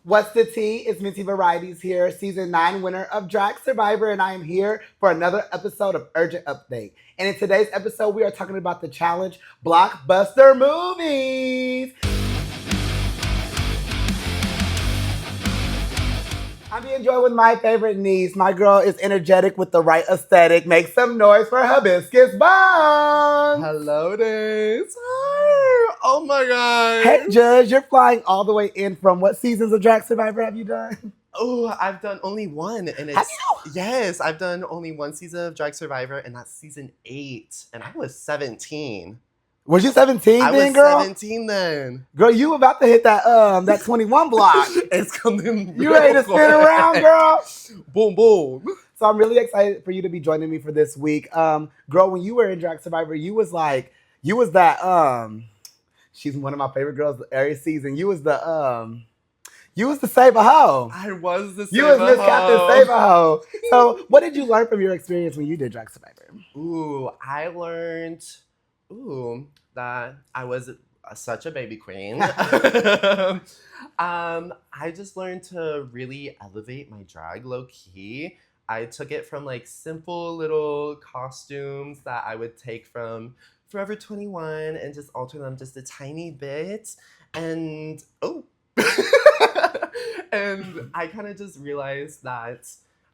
What's the tea? It's Minti Varieties here, season 9 winner of Drag Survivor, and I am here for another episode of Urgent Update. And in today's episode, we are talking about the challenge Blockbuster movies. I'm being joined with my favorite niece. My girl is energetic with the right aesthetic. Make some noise for Hibiscus Buns. Hello, days. Hi. Oh my god. Hey, Judge, you're flying all the way in from what seasons of Drag Survivor have you done? Oh, I've done only one, and Have it's yes, I've done only one season of Drag Survivor, and that's season 8, and I was 17. Was you 17 I then, was girl? 17 then. Girl, you about to hit that 21 block. It's coming. You ready to spin around, girl? Boom, boom. So I'm really excited for you to be joining me for this week. Girl, when you were in Drag Survivor, you was that she's one of my favorite girls every season. You was the Save a Ho. I was the You was Miss Captain Save a Ho. So what did you learn from your experience when you did Drag Survivor? Ooh, I learned that I was such a baby queen. I just learned to really elevate my drag low key. I took it from like simple little costumes that I would take from Forever 21 and just alter them just a tiny bit. And and I kind of just realized that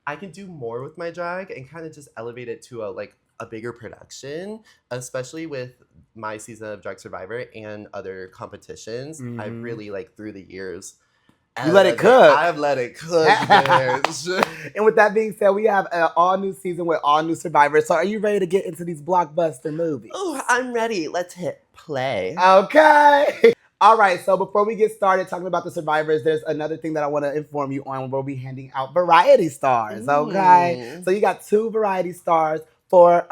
I can do more with my drag and kind of just elevate it to a bigger production, especially with my season of Drag Survivor and other competitions. Mm-hmm. I really through the years. You let it cook. I've let it cook, bitch. And with that being said, we have an all-new season with all new survivors. So are you ready to get into these blockbuster movies? Oh, I'm ready. Let's hit play. Okay. All right, so before we get started talking about the survivors, there's another thing that I want to inform you on. We'll be handing out variety stars, okay? So you got 2 variety stars for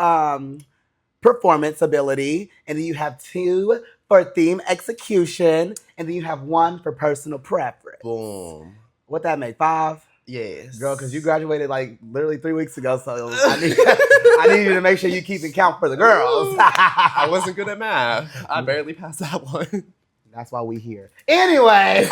performance ability, and then you have 2 for theme execution, and then you have 1 for personal preference. Boom. What that make, 5? Yes. Girl, because you graduated like literally 3 weeks ago, so I need you to make sure you keep in count for the girls. I wasn't good at math. I barely passed that one. That's why we here. Anyway,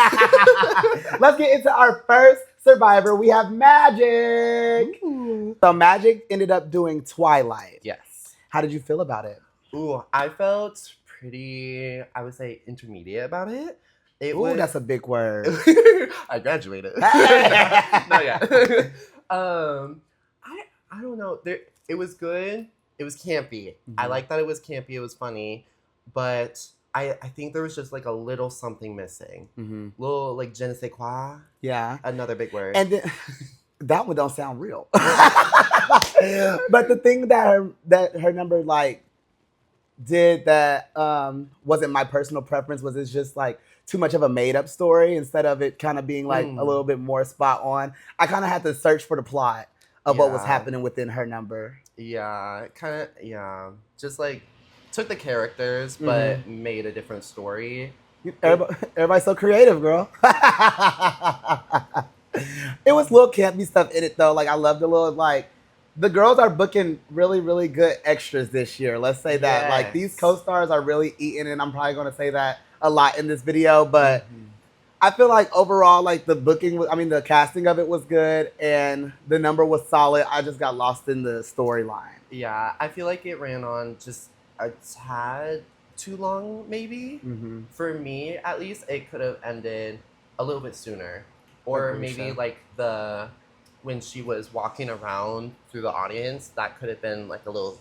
let's get into our first survivor. We have Magic. Ooh. So Magic ended up doing Twilight. Yes. How did you feel about it? Ooh, I felt pretty, I would say, intermediate about it. Ooh, that's a big word. I graduated. Not yet. I don't know. It was good. It was campy. Mm-hmm. I like that it was campy. It was funny. But I think there was just like a little something missing. Mm-hmm. Little like je ne sais quoi. Yeah. Another big word. And then, that one don't sound real. But the thing that her number like did that wasn't my personal preference was it's just like too much of a made up story instead of it kind of being like a little bit more spot on. I kind of had to search for the plot of what was happening within her number. Yeah, kind of, yeah. Just like took the characters but made a different story. Everybody's so creative, girl. It was little campy stuff in it though. Like I love the little the girls are booking really, really good extras this year. Let's say that. Yes. Like these co-stars are really eating, and I'm probably gonna say that a lot in this video, but I feel like overall, like the casting of it was good and the number was solid. I just got lost in the storyline. Yeah, I feel like it ran on just a tad too long, maybe. Mm-hmm. For me, at least, it could have ended a little bit sooner. Or maybe when she was walking around through the audience, that could have been like a little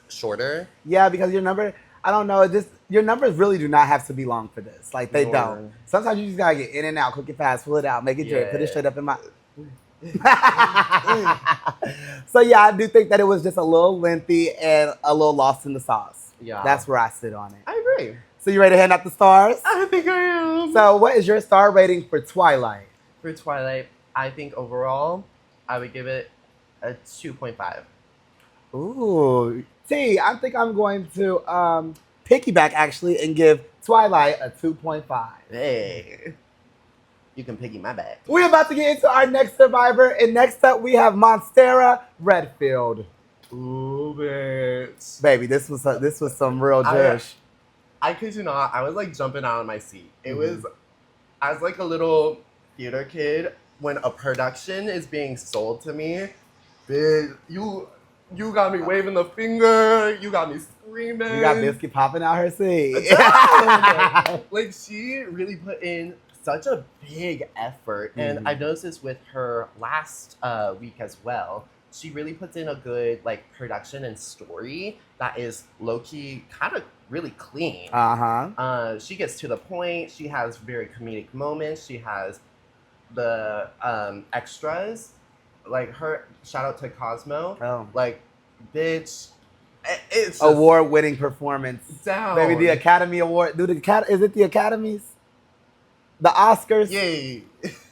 shorter. Yeah, because your number, I don't know, your numbers really do not have to be long for this. Like they don't. Sometimes you just gotta get in and out, cook it fast, pull it out, make it drip, put it straight up in my. So yeah, I do think that it was just a little lengthy and a little lost in the sauce. Yeah. That's where I sit on it. I agree. So you ready to hand out the stars? I think I am. So what is your star rating for Twilight? For Twilight, I think overall, I would give it a 2.5. Ooh. See, I think I'm going to piggyback actually and give Twilight a 2.5. Hey. You can piggy my back. We're about to get into our next survivor, and next up we have Monstera Redfield. Ooh, bitch. Baby, this was some real juice. I kid you not, I was like jumping out of my seat. I was like a little theater kid, when a production is being sold to me, bitch, you got me waving the finger. You got me screaming. You got Biscuit popping out her seat. Like, she really put in such a big effort. And I've noticed this with her last week as well. She really puts in a good, like, production and story that is low-key kind of really clean. She gets to the point. She has very comedic moments. She has the extras. Like, her, shout out to Cosmo. Oh. Like, bitch, it's just award-winning performance. Down. Baby, the Academy Award. Is it the Academies? The Oscars? Yay.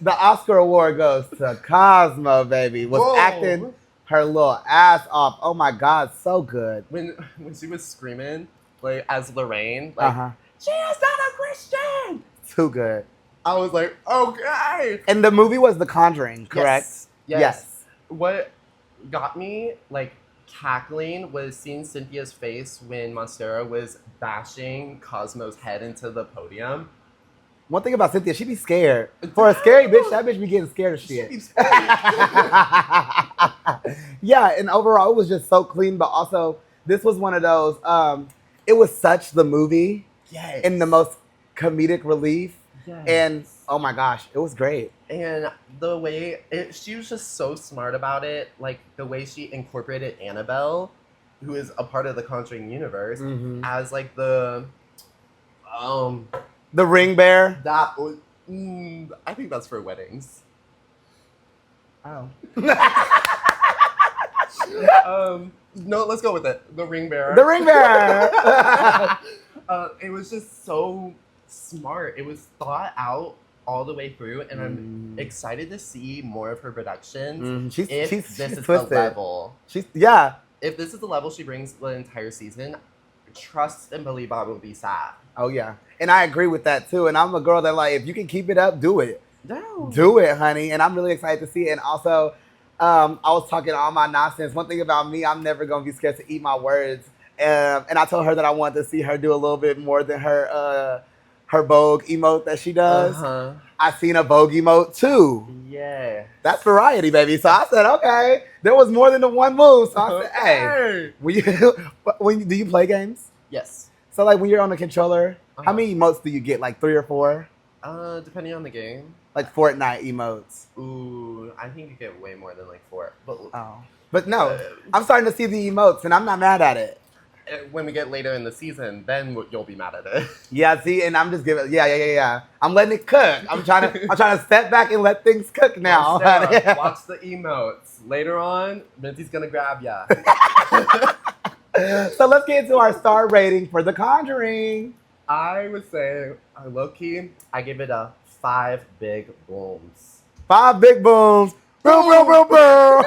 The Oscar Award goes to Cosmo, baby. Was acting her little ass off. Oh my God, so good. When she was screaming, like, as Lorraine, like, she is not a Christian! Too good. I was like, okay. And the movie was The Conjuring, correct? Yes. What got me, like, cackling was seeing Cynthia's face when Monstera was bashing Cosmo's head into the podium. One thing about Cynthia, she be scared. For a scary bitch, that bitch be getting scared of shit. Yeah, and overall, it was just so clean, but also, this was one of those, it was such the movie. Yes. In the most comedic relief. Yes. And, oh my gosh, it was great. And the way, she was just so smart about it. Like, the way she incorporated Annabelle, who is a part of the Conjuring universe, as, like, the ring bear. That was, I think that's for weddings. Oh. No, let's go with it. The ring bearer. The ring bearer. It was just so smart. It was thought out all the way through, and I'm excited to see more of her productions. If this is the level. If this is the level she brings the entire season, trust and believe I will be sad. Oh yeah, and I agree with that too. And I'm a girl that, like, if you can keep it up, do it. No. Do it, honey. And I'm really excited to see it. And also, I was talking all my nonsense. One thing about me, I'm never gonna be scared to eat my words. And I told her that I wanted to see her do a little bit more than her Vogue emote that she does. I seen a Vogue emote too. Yeah. That's variety, baby. So I said, okay. There was more than the one move. So I said, hey, do you play games? Yes. So, like, when you're on the controller, how many emotes do you get? Like 3 or 4? Depending on the game. Like Fortnite emotes. Ooh, I think you get way more than like 4. But no, I'm starting to see the emotes, and I'm not mad at it. When we get later in the season, then you'll be mad at it. Yeah, see, and I'm just giving, yeah. I'm letting it cook. I'm trying to step back and let things cook now. Watch the emotes. Later on, Minty's gonna grab ya. So let's get into our star rating for The Conjuring. I would say, low-key, I give it a 5 big booms. 5 big booms. Boom, boom, boom, boom.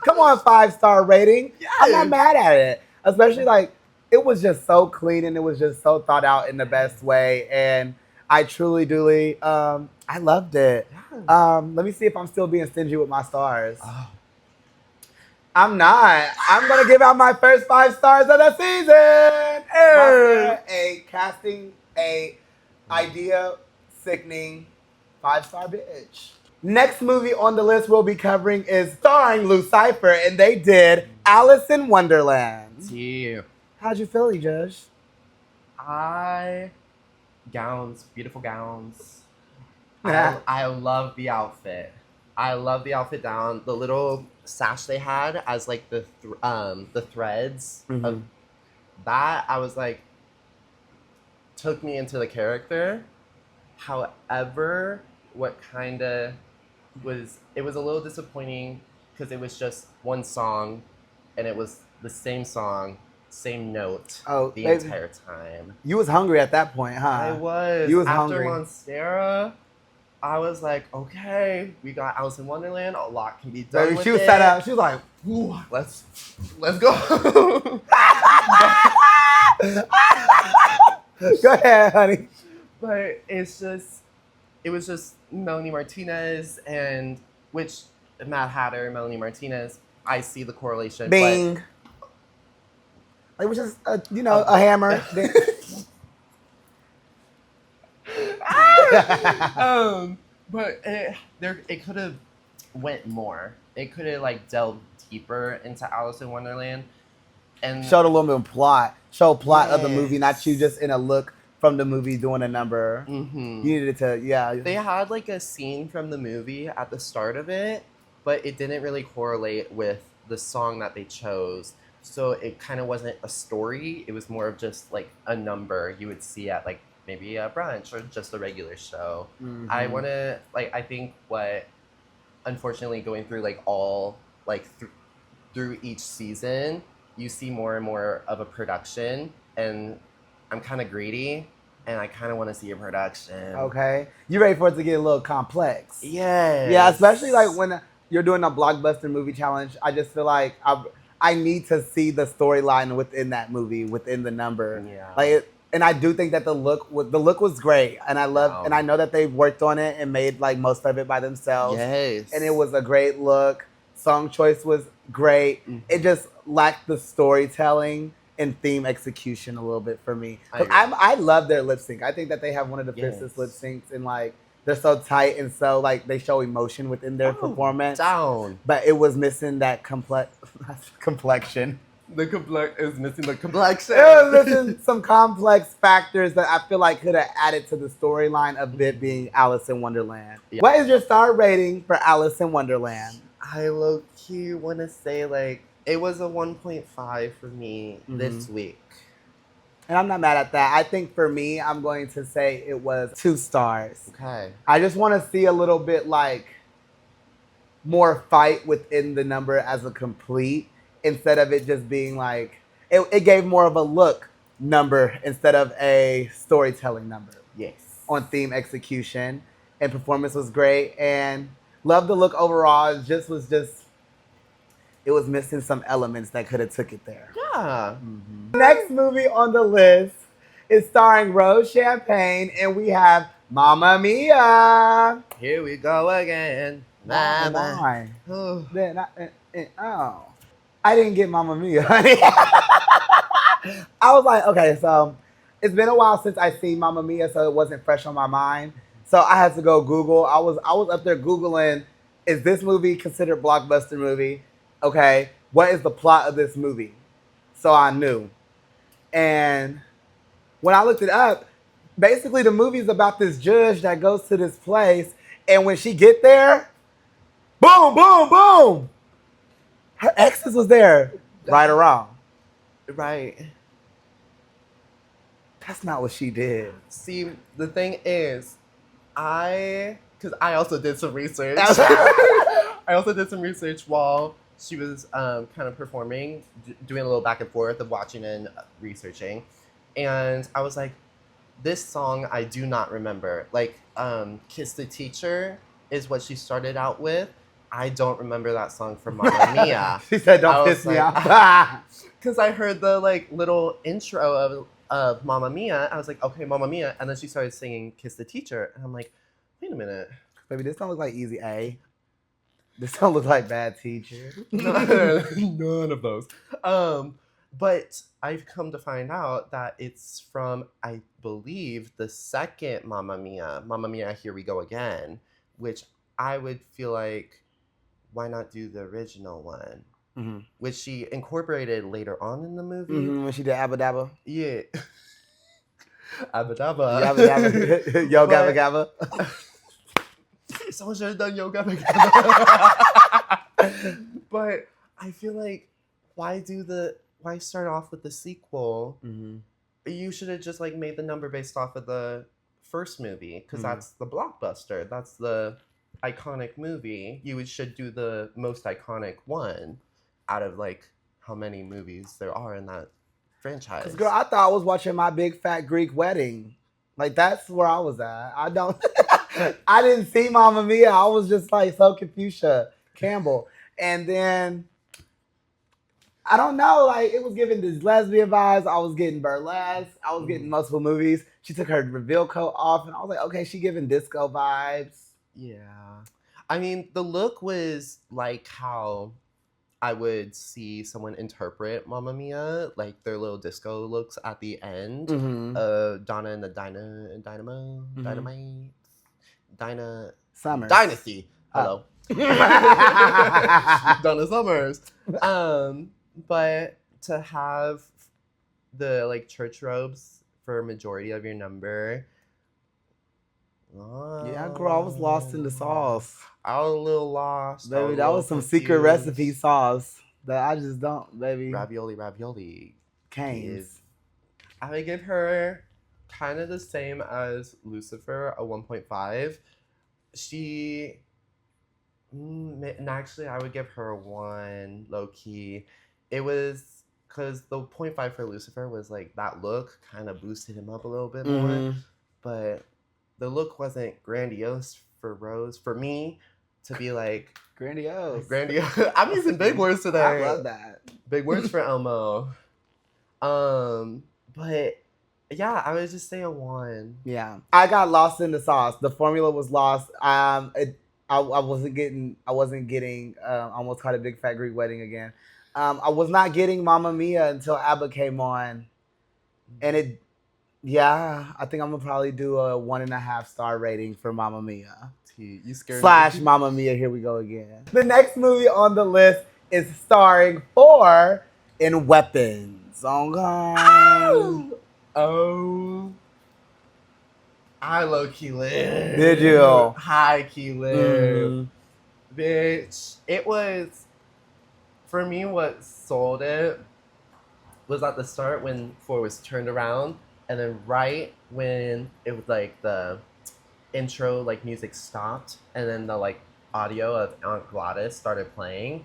Come on, 5-star rating. Yes. I'm not mad at it. Especially, like, it was just so clean and it was just so thought out in the best way. And I truly, duly, I loved it. Yeah. Let me see if I'm still being stingy with my stars. Oh. I'm not. I'm going to give out my first 5 stars of the season. Hey. A idea sickening 5-star bitch. Next movie on the list we'll be covering is starring Lucifer, and they did Alice in Wonderland. Yeah. How'd you feel, Judge? Gowns, beautiful gowns. I love the outfit. I love the outfit down. The little sash they had as like the threads of that, I was like, took me into the character. However, what kind of was, it was a little disappointing because it was just one song and it was the same song, same note the entire time. You was hungry at that point, huh? I was. You was After hungry. Monstera, I was like, okay, we got Alice in Wonderland. A lot can be done. She was set up. She was like, ooh, let's go. Go ahead, honey. But it was just Melanie Martinez, and which Mad Hatter, Melanie Martinez, I see the correlation. Bing. It was just, a hammer. But it could have went more. It could have like delved deeper into Alice in Wonderland, and Showed a little bit of plot. Show plot of the movie, not you yes. just in a look from the movie doing a number. Mm-hmm. You needed to, yeah. They had like a scene from the movie at the start of it, but it didn't really correlate with the song that they chose. So it kind of wasn't a story. It was more of just like a number you would see at like maybe a brunch or just a regular show. Mhm. I think what, unfortunately, going through like all like through each season, you see more and more of a production, and I'm kind of greedy, and I kind of want to see a production. Okay. You ready for it to get a little complex? Yes. Yeah, especially like when you're doing a Blockbuster movie challenge. I just feel like I need to see the storyline within that movie, within the number. Yeah. And I do think that the look was great, and and I know that they worked on it and made like most of it by themselves. Yes. And it was a great look. Song choice was great. Mhm. It just lacked the storytelling and theme execution a little bit for me. I love their lip sync. I think that they have one of the fiercest lip syncs, and like they're so tight and so like they show emotion within their performance. Down. But it was missing that complexion. Is missing the complexion. It was missing some complex factors that I feel like could have added to the storyline of it being Alice in Wonderland. Yeah. What is your star rating for Alice in Wonderland? I low-key want to say like it was a 1.5 for me this week. And I'm not mad at that. I think for me, I'm going to say it was 2 stars. Okay. I just want to see a little bit like more fight within the number as a complete, instead of it just being like, it gave more of a look number instead of a storytelling number. Yes. On theme execution, and performance was great, and loved the look overall. It was missing some elements that could have took it there. Yeah. Mm-hmm. Next movie on the list is starring Rose Champagne, and we have Mamma Mia. Here we go again. Mama. Oh. I didn't get Mamma Mia, honey. I was like, okay, so it's been a while since I seen Mamma Mia, so it wasn't fresh on my mind. So I had to go Google. I was up there Googling, is this movie considered Blockbuster movie? Okay, what is the plot of this movie? So I knew. And when I looked it up, basically the movie's about this judge that goes to this place, and when she get there, boom, boom, boom. Her exes was there, right or wrong. Right. That's not what she did. See, the thing is, because I also did some research. I also did some research while she was kind of performing, doing a little back and forth of watching and researching. And I was like, this song I do not remember. Like, Kiss the Teacher is what she started out with. I don't remember that song from Mamma Mia. She said, don't piss me off. Because I heard the like little intro of Mamma Mia. I was like, okay, Mamma Mia. And then she started singing Kiss the Teacher. And I'm like, wait a minute. Baby, this don't look like Easy A. This don't look like Bad Teacher. None of those. But I've come to find out that it's from, I believe, the second Mamma Mia, Here We Go Again, which I would feel like, why not do the original one? Mm-hmm. Which she incorporated later on in the movie. Mm-hmm, when she did Abba Dabba. Yeah. Abba Dabba. Yabba Dabba. Yo Gabba Gabba. Someone should have done Yo Gabba Gabba. But I feel like, why start off with the sequel? Mm-hmm. You should have just like made the number based off of the first movie, because that's the blockbuster. That's the iconic movie. You should do the most iconic one out of like how many movies there are in that franchise. Because girl, I thought I was watching My Big Fat Greek Wedding. Like, that's where I was at. I didn't see Mamma Mia. I was just like so Confucia Campbell. And then I don't know, like it was giving these lesbian vibes. I was getting burlesque. I was getting multiple movies. She took her reveal coat off, and I was like, okay, she giving disco vibes. Yeah. I mean, the look was like how I would see someone interpret Mamma Mia, like their little disco looks at the end. Donna and the Dynamite. Summers. Dynasty. Oh. Hello. Donna Summers. But to have the like church robes for a majority of your number. Yeah, girl, I was lost in the sauce. I was a little lost. Baby, that was some secret recipe sauce that I just don't, baby. Ravioli. Canes. I would give her kind of the same as Lucifer, a 1.5. She, and actually, I would give her a 1, low key. It was because the 0.5 for Lucifer was like that look kind of boosted him up a little bit more, but the look wasn't grandiose for Rose. For me, to be like grandiose. I'm using big words today. I love that. Big words for Elmo. But yeah, I would just say a 1. Yeah, I got lost in the sauce. The formula was lost. I wasn't getting. Almost caught a big fat Greek wedding again. I was not getting Mamma Mia until ABBA came on, and it. Yeah, I think I'm gonna probably do a 1.5 star rating for Mamma Mia. You scared / Mamma Mia. Here we go again. The next movie on the list is starring 4 in Weapons. Oh, I low key lived. Did you? High key lived. Bitch. It was, for me, what sold it was at the start when 4 was turned around, and then right when it was like the intro, like music stopped, and then the like audio of Aunt Gladys started playing.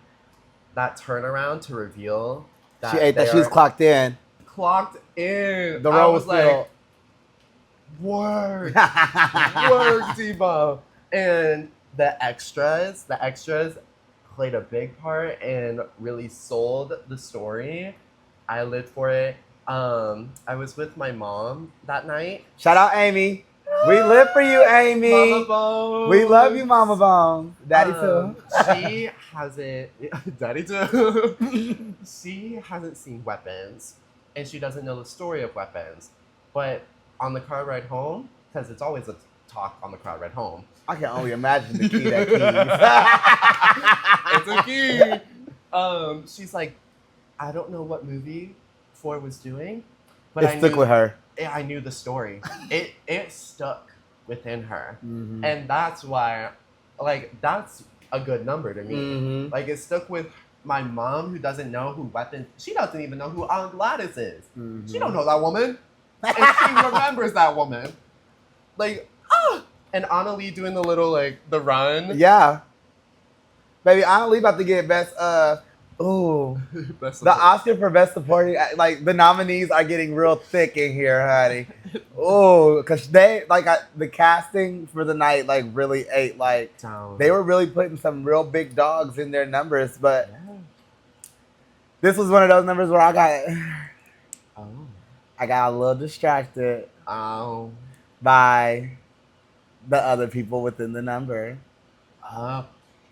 That turnaround to reveal that she was clocked in. The role was like, work, Debo. And the extras played a big part and really sold the story. I lived for it. I was with my mom that night. Shout out Amy. We live for you, Amy. Mama Bones. We love you, Mama Bones. Daddy too. She hasn't. Daddy too. She hasn't seen Weapons, and she doesn't know the story of Weapons. But on the car ride home, because it's always a talk on the car ride home. I can only imagine the key that keys. It's a key. She's like, I don't know what movie 4 was doing, but it stuck with her. I knew the story. It stuck within her. And that's why, like, that's a good number to me. Like, it stuck with my mom, who doesn't know who Weapons, she doesn't even know who Aunt Gladys is. She don't know that woman. And she remembers that woman. Like, and Annalie doing the little, like, the run. Yeah. Baby, Annalie about to get best, the Oscar for Best Supporting, like the nominees are getting real thick in here, honey. Because they the casting for the night like really ate they were really putting some real big dogs in their numbers, but this was one of those numbers where I got a little distracted by the other people within the number.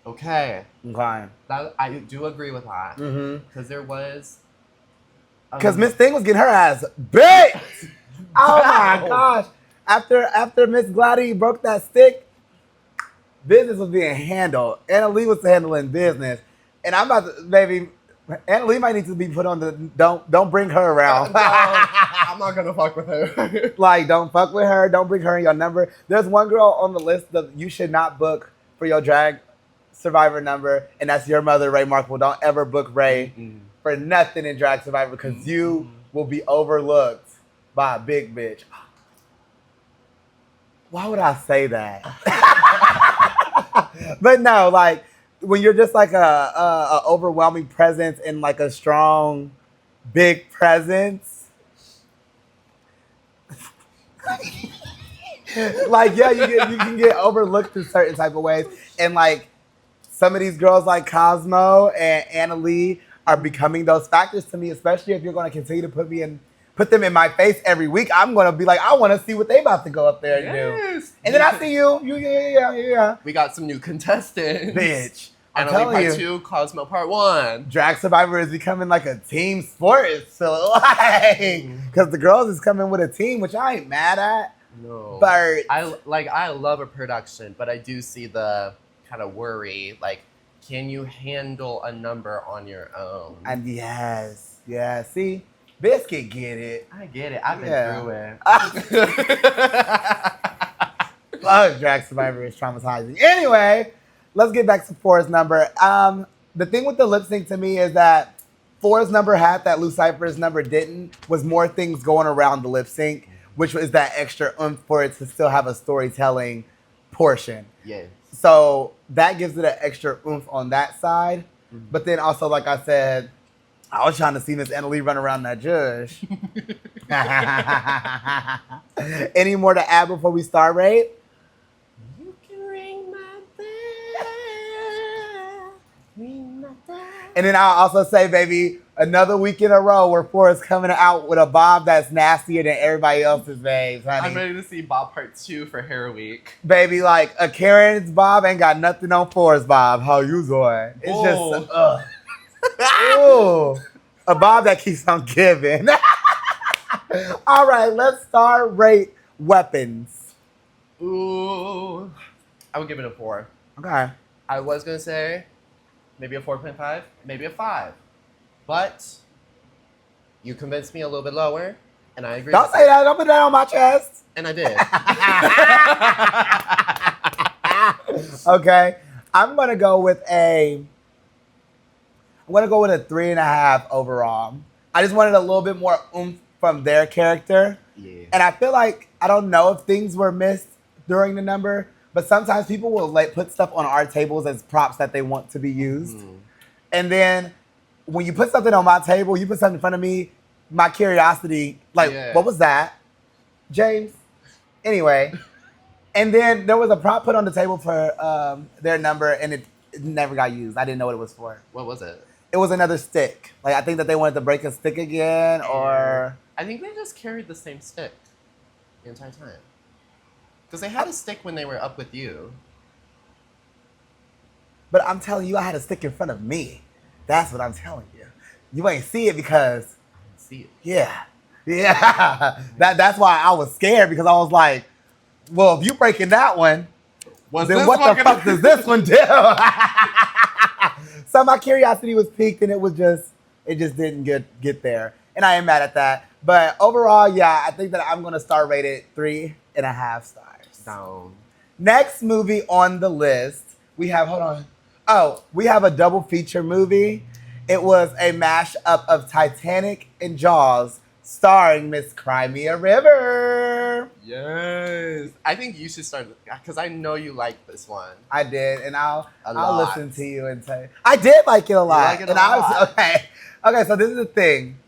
Okay. That, I do agree with that. Because there was... Because Miss Thing was getting her ass baked! Oh my gosh. After Miss Gladys broke that stick, business was being handled. Anna Lee was handling business. And I'm about to, baby, Anna Lee might need to be put on the, don't bring her around. I'm not going to fuck with her. Like, don't fuck with her. Don't bring her in your number. There's one girl on the list that you should not book for your drag Survivor number, and that's your mother, Ray Markle. Don't ever book Ray for nothing in Drag Survivor, because you will be overlooked by a big bitch. Why would I say that? But no, like when you're just like a overwhelming presence and like a strong, big presence. Like yeah, you can get overlooked in certain type of ways, and like. Some of these girls like Cosmo and Anna Lee are becoming those factors to me, especially if you're going to continue to put them in my face every week. I'm going to be like, I want to see what they about to go up there and do. And then I see you. Yeah. We got some new contestants. Bitch. Anna Lee Part 2, Cosmo Part 1. Drag Survivor is becoming like a team sport. So like, because the girls is coming with a team, which I ain't mad at. No. But I love a production, but I do see the kind of worry. Like, can you handle a number on your own? and yes, yeah. See, Biscuit get it. I get it. I've been Yeah. through it. Oh, drag survivor is traumatizing. Anyway, let's get back to Forrest's number. The thing with the lip sync to me is that Forrest's number had that Lucifer's number didn't, was more things going around the lip sync, which was that extra oomph for it to still have a storytelling portion. Yes. So that gives it an extra oomph on that side. Mhm. But then also, like I said, I was trying to see Miss Annalie run around that judge. Any more to add before we start, rate? You can ring my bell, ring my bell. And then I'll also say, baby, another week in a row where Forrest coming out with a bob that's nastier than everybody else's, babes, honey. I'm ready to see Bob Part 2 for Hair Week. Baby, like a Karen's bob ain't got nothing on Forrest bob. How you doing? It's just, ooh, a bob that keeps on giving. All right, let's start rate weapons. Ooh. I would give it a 4. Okay. I was going to say maybe a 4.5, maybe a 5. But you convinced me a little bit lower, and I agree. Don't say that. Don't put that on my chest. And I did. Okay. I'm gonna go with a 3.5 overall. I just wanted a little bit more oomph from their character. Yeah. And I feel like, I don't know if things were missed during the number, but sometimes people will like put stuff on our tables as props that they want to be used. Mm. And then when you put something on my table, you put something in front of me, my curiosity, like, Yeah. what was that? James? Anyway. And then there was a prop put on the table for their number, and it never got used. I didn't know what it was for. What was it? It was another stick. Like, I think that they wanted to break a stick again, or... I think they just carried the same stick the entire time. Because they had a stick when they were up with you. But I'm telling you, I had a stick in front of me. That's what I'm telling you. You ain't see it because... I didn't see it. Yeah. Yeah. That's why I was scared, because I was like, well, if you breaking that one, then what the fuck does this one do? So my curiosity was piqued, and it just didn't get there. And I am mad at that. But overall, yeah, I think that I'm going to star rate it 3.5 stars. Down. Next movie on the list, we have, hold on. Oh, we have a double feature movie. It was a mashup of Titanic and Jaws, starring Miss Crimea River. Yes. I think you should start, because I know you like this one. I did, and I'll lot. listen to you and say I did like it a lot. like it a lot. Okay. So this is the thing.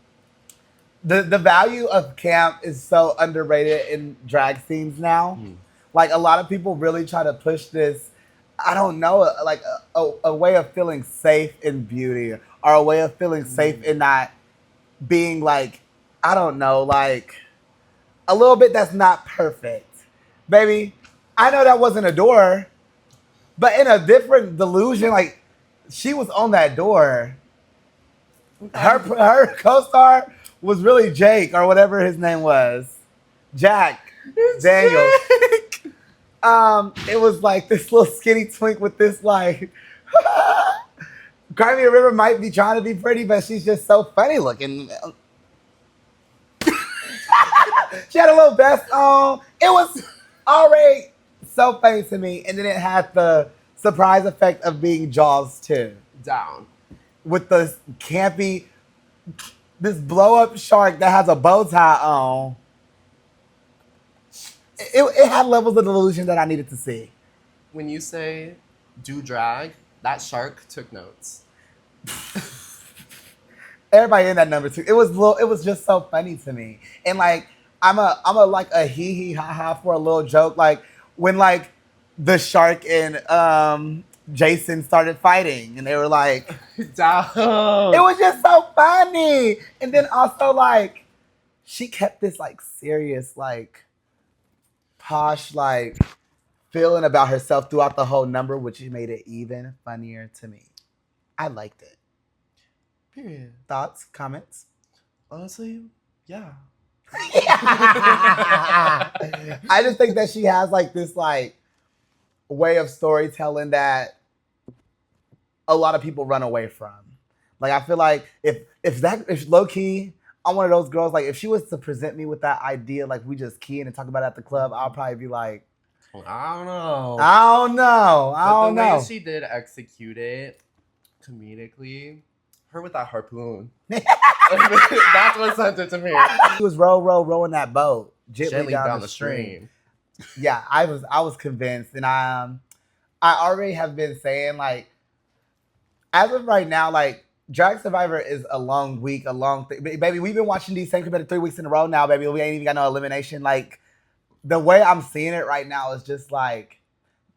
The value of camp is so underrated in drag scenes now. Mm. Like, a lot of people really try to push this. I don't know, like a way of feeling safe in beauty, or a way of feeling safe in not being like, I don't know, like a little bit that's not perfect. Baby, I know that wasn't a door, but in a different delusion, like, she was on that door. Her co-star was really Jake, or whatever his name was. Jack Daniels. It was like this little skinny twink with this, like, Crimea River might be trying to be pretty, but she's just so funny looking. She had a little vest on. It was already so funny to me. And then it had the surprise effect of being Jaws too. Down. With the campy, this blow-up shark that has a bow tie on. It had levels of delusion that I needed to see. When you say do drag, that shark took notes. Everybody in that number too. It was just so funny to me. And like, I'm a like a hee hee ha ha for a little joke. Like, when like the shark and Jason started fighting, and they were like, Down. it was just so funny. And then also, like, she kept this like serious, like posh, like feeling about herself throughout the whole number, which made it even funnier to me. I liked it. Period. Thoughts, comments? Honestly, yeah. I just think that she has like this like way of storytelling that a lot of people run away from. Like I feel like if low key, I'm one of those girls. Like if she was to present me with that idea, like we just keying and talk about it at the club, I'll probably be like, I don't know. I don't know. But the way she did execute it comedically, her with that harpoon. That's what sent it to me. She was rowing that boat gently down the stream. Yeah, I was convinced, and I already have been saying like, as of right now, like Drag Survivor is a long week, a long thing. Baby, we've been watching these same competitive 3 weeks in a row now, baby. We ain't even got no elimination. Like the way I'm seeing it right now is just like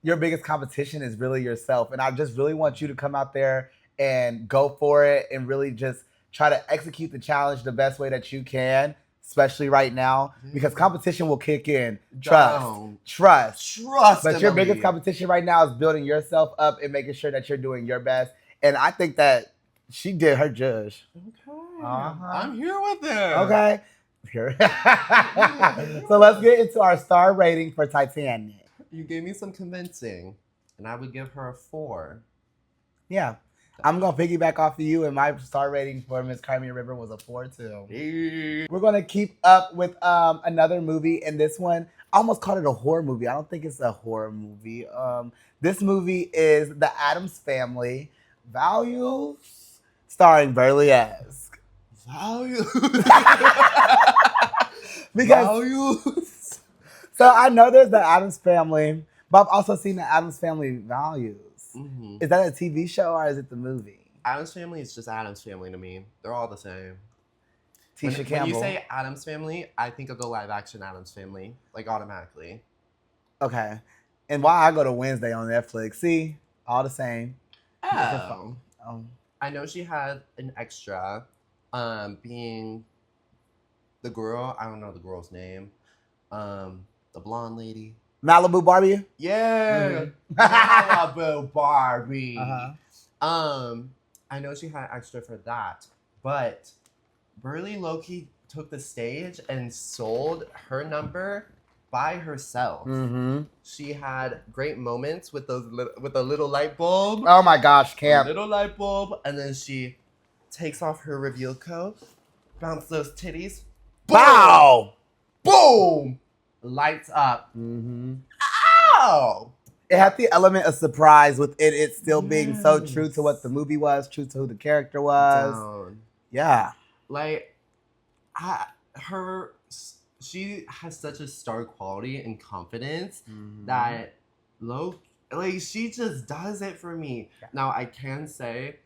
your biggest competition is really yourself, and I just really want you to come out there and go for it, and really just try to execute the challenge the best way that you can, especially right now, because competition will kick in. Trust. But your biggest competition right now is building yourself up and making sure that you're doing your best. And I think that she did her judge. Okay. I'm here with it. Okay. Here. So let's get into our star rating for Titanic. You gave me some convincing, and I would give her a 4. Yeah. I'm going to piggyback off of you, and my star rating for Miss Crimea River was a 4 too. Hey. We're going to keep up with another movie, and this one, I almost called it a horror movie. I don't think it's a horror movie. This movie is The Addams Family, Values, starring Burlesque. Values? Values? So I know there's The Addams Family, but I've also seen The Addams Family Values. Mm-hmm. Is that a TV show or is it the movie? Addams Family is just Addams Family to me. They're all the same. Tisha Campbell. When you say Addams Family, I think of the live action Addams Family, like automatically. Okay. And why I go to Wednesday on Netflix? See? All the same. Oh. I know she had an extra being the girl. I don't know the girl's name. The blonde lady. Malibu Barbie? Yeah. Mm-hmm. Malibu Barbie. Uh-huh. I know she had extra for that, but Burley Loki took the stage and sold her number by herself. Mm-hmm. She had great moments with with a little light bulb. Oh my gosh, Camp. A little light bulb, and then she takes off her reveal coat, bounce those titties. Boom! Wow! Boom! Lights up. Mm-hmm. Ow! It had the element of surprise with it still being so true to what the movie was, true to who the character was. Yeah. Like, she has such a star quality and confidence that she just does it for me. Yeah. Now, I can say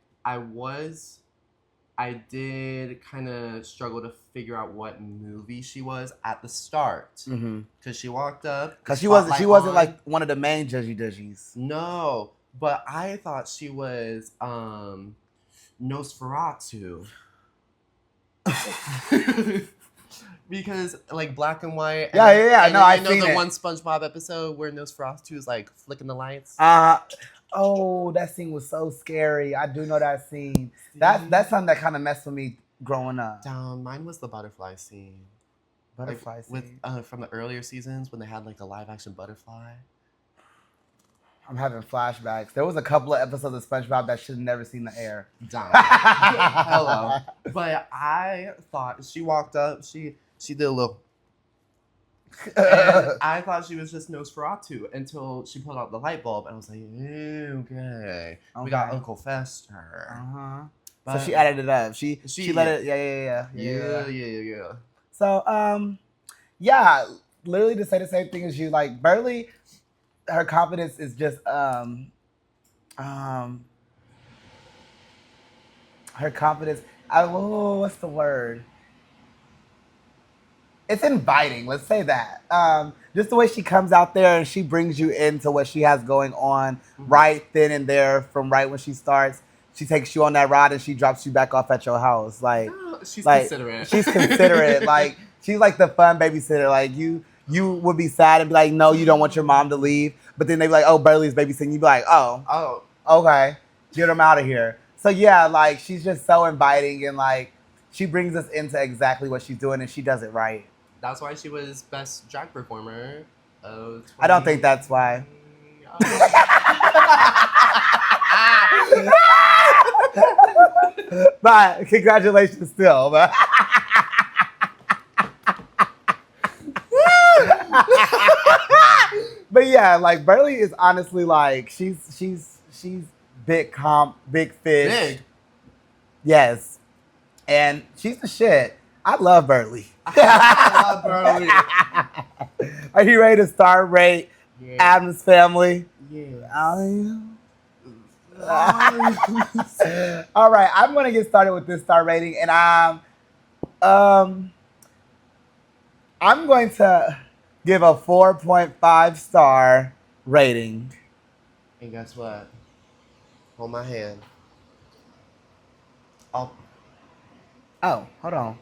I did kind of struggle to figure out what movie she was at the start. Because she walked up. Because she wasn't like one of the main judges. No, but I thought she was Nosferatu. Because like black and white. Yeah. No, I seen the it. One SpongeBob episode where Nosferatu is like flicking the lights. Oh, that scene was so scary. I do know that scene. That's something that kind of messed with me growing up. Mine was the butterfly scene. Butterfly scene? From the earlier seasons when they had like a live action butterfly. I'm having flashbacks. There was a couple of episodes of SpongeBob that should have never seen the air. Hello. But I thought she walked up, she did a little. And I thought she was just Nosferatu until she pulled out the light bulb, and I was like, okay. We got Uncle Fester. So she added it up. She let it. Yeah. So yeah, literally to say the same thing as you. Like Burley, her confidence is just her confidence. What's the word? It's inviting. Let's say that. Just the way she comes out there and she brings you into what she has going on right then and there from right when she starts. She takes you on that ride and she drops you back off at your house. Like, she's considerate. She's considerate. Like, she's like the fun babysitter. Like, you would be sad and be like, no, you don't want your mom to leave. But then they'd be like, oh, Burley's babysitting. You'd be like, oh, okay. Get them out of here. So, yeah, like, she's just so inviting and, like, she brings us into exactly what she's doing and she does it right. That's why she was best drag performer of 20... I don't think that's why. But congratulations still. But but yeah, like Burley is honestly like she's big fish. Big. Yes. And she's the shit. I love Burley. I love Burley. Are you ready to start rate Yeah. Adam's Family? Yeah. All right, I'm gonna get started with this star rating, and I'm going to give a 4.5 star rating. And guess what? Hold my hand. I'll Hold on.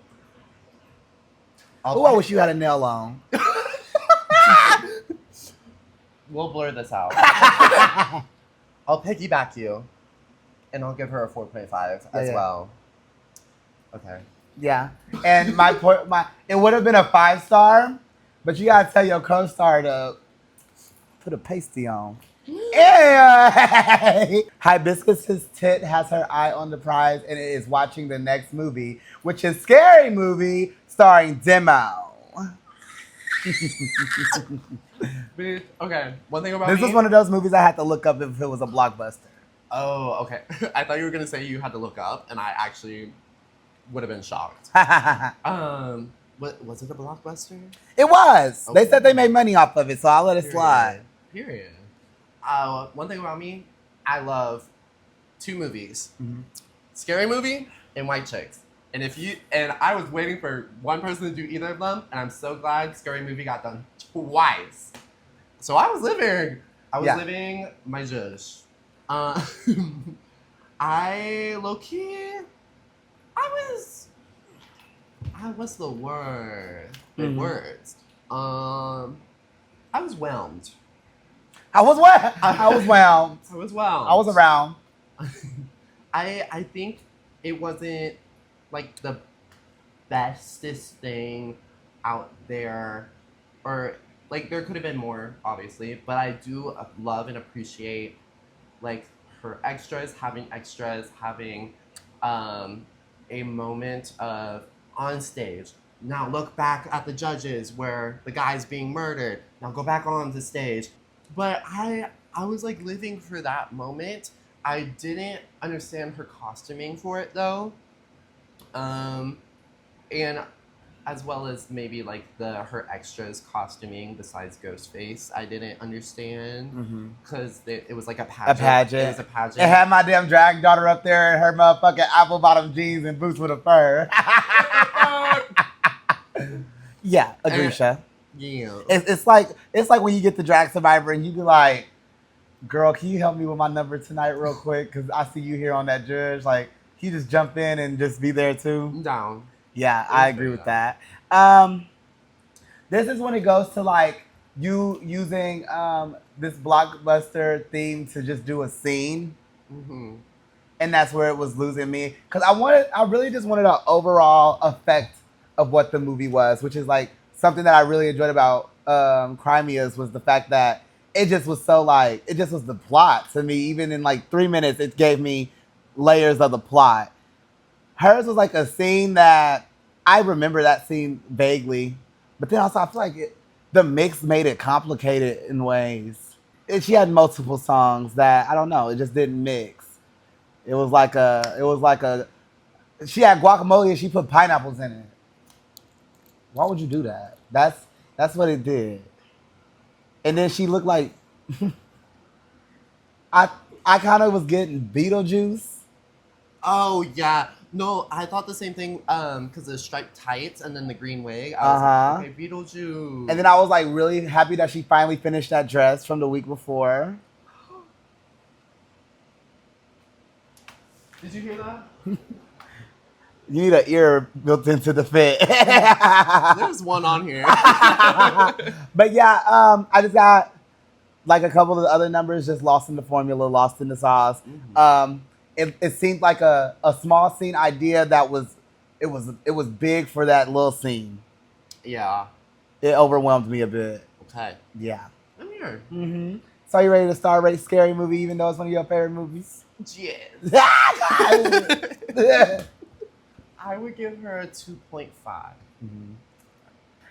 I'll Ooh, I wish you had a nail on. We'll blur this out. I'll piggyback you, and I'll give her a 4.5 as Yeah. well. Okay. Yeah, and it would have been a 5 star, but you gotta tell your co-star to put a pasty on. Yeah. Hibiscus's tit has her eye on the prize and it is watching the next movie, which is Scary Movie starring Demo. Okay, one thing about This me... was one of those movies I had to look up if it was a Blockbuster. Oh, okay. I thought you were gonna say you had to look up, and I actually would have been shocked. Was it a Blockbuster? It was. Okay. They said they made money off of it, so I'll let it slide. Period. One thing about me, I love 2 movies: Scary Movie and White Chicks. And I was waiting for one person to do either of them, and I'm so glad Scary Movie got done twice. So I was living my zhuzh. I low-key, what's the word? The words. I was whelmed. I was what? I was whelmed. I was whelmed. I was around. I think it wasn't like the bestest thing out there, or like there could have been more, obviously, but I do love and appreciate like her extras, having a moment of on stage. Now look back at the judges where the guy's being murdered. Now go back on the stage. But I was like living for that moment. I didn't understand her costuming for it though. And as well as maybe like her extras costuming besides Ghostface, I didn't understand because it was like a pageant. It was a pageant. It had my damn drag daughter up there in her motherfucking apple bottom jeans and boots with a fur. Yeah, Agrisha. Yeah. It's like when you get the Drag Survivor and you be like, girl, can you help me with my number tonight real quick? Because I see you here on that judge. Like, can you just jump in and just be there too? I'm down. Yeah, I agree with that. This is when it goes to like you using this Blockbuster theme to just do a scene. And that's where it was losing me. Because I really just wanted an overall effect of what the movie was, which is like something that I really enjoyed about Crimea's was the fact that it just was so like, it just was the plot to me. Even in like 3 minutes, it gave me layers of the plot. Hers was like a scene that I remember that scene vaguely, but then also I feel like the mix made it complicated in ways. She had multiple songs that I don't know, it just didn't mix. It was like she had guacamole and she put pineapples in it. Why would you do that? That's what it did. And then she looked like I kind of was getting Beetlejuice. Oh yeah. No, I thought the same thing because the striped tights and then the green wig. I was like, okay, Beetlejuice. And then I was like really happy that she finally finished that dress from the week before. Did you hear that? You need an ear built into the fit. There's one on here. But yeah, I just got like a couple of the other numbers just lost in the formula, lost in the sauce. It seemed like a small scene idea that was big for that little scene. Yeah. It overwhelmed me a bit. Okay. Yeah. I'm here. Mm-hmm. So you ready to star rate Scary Movie, even though it's one of your favorite movies? Yes. Yeah. I would give her a 2.5. Mhm.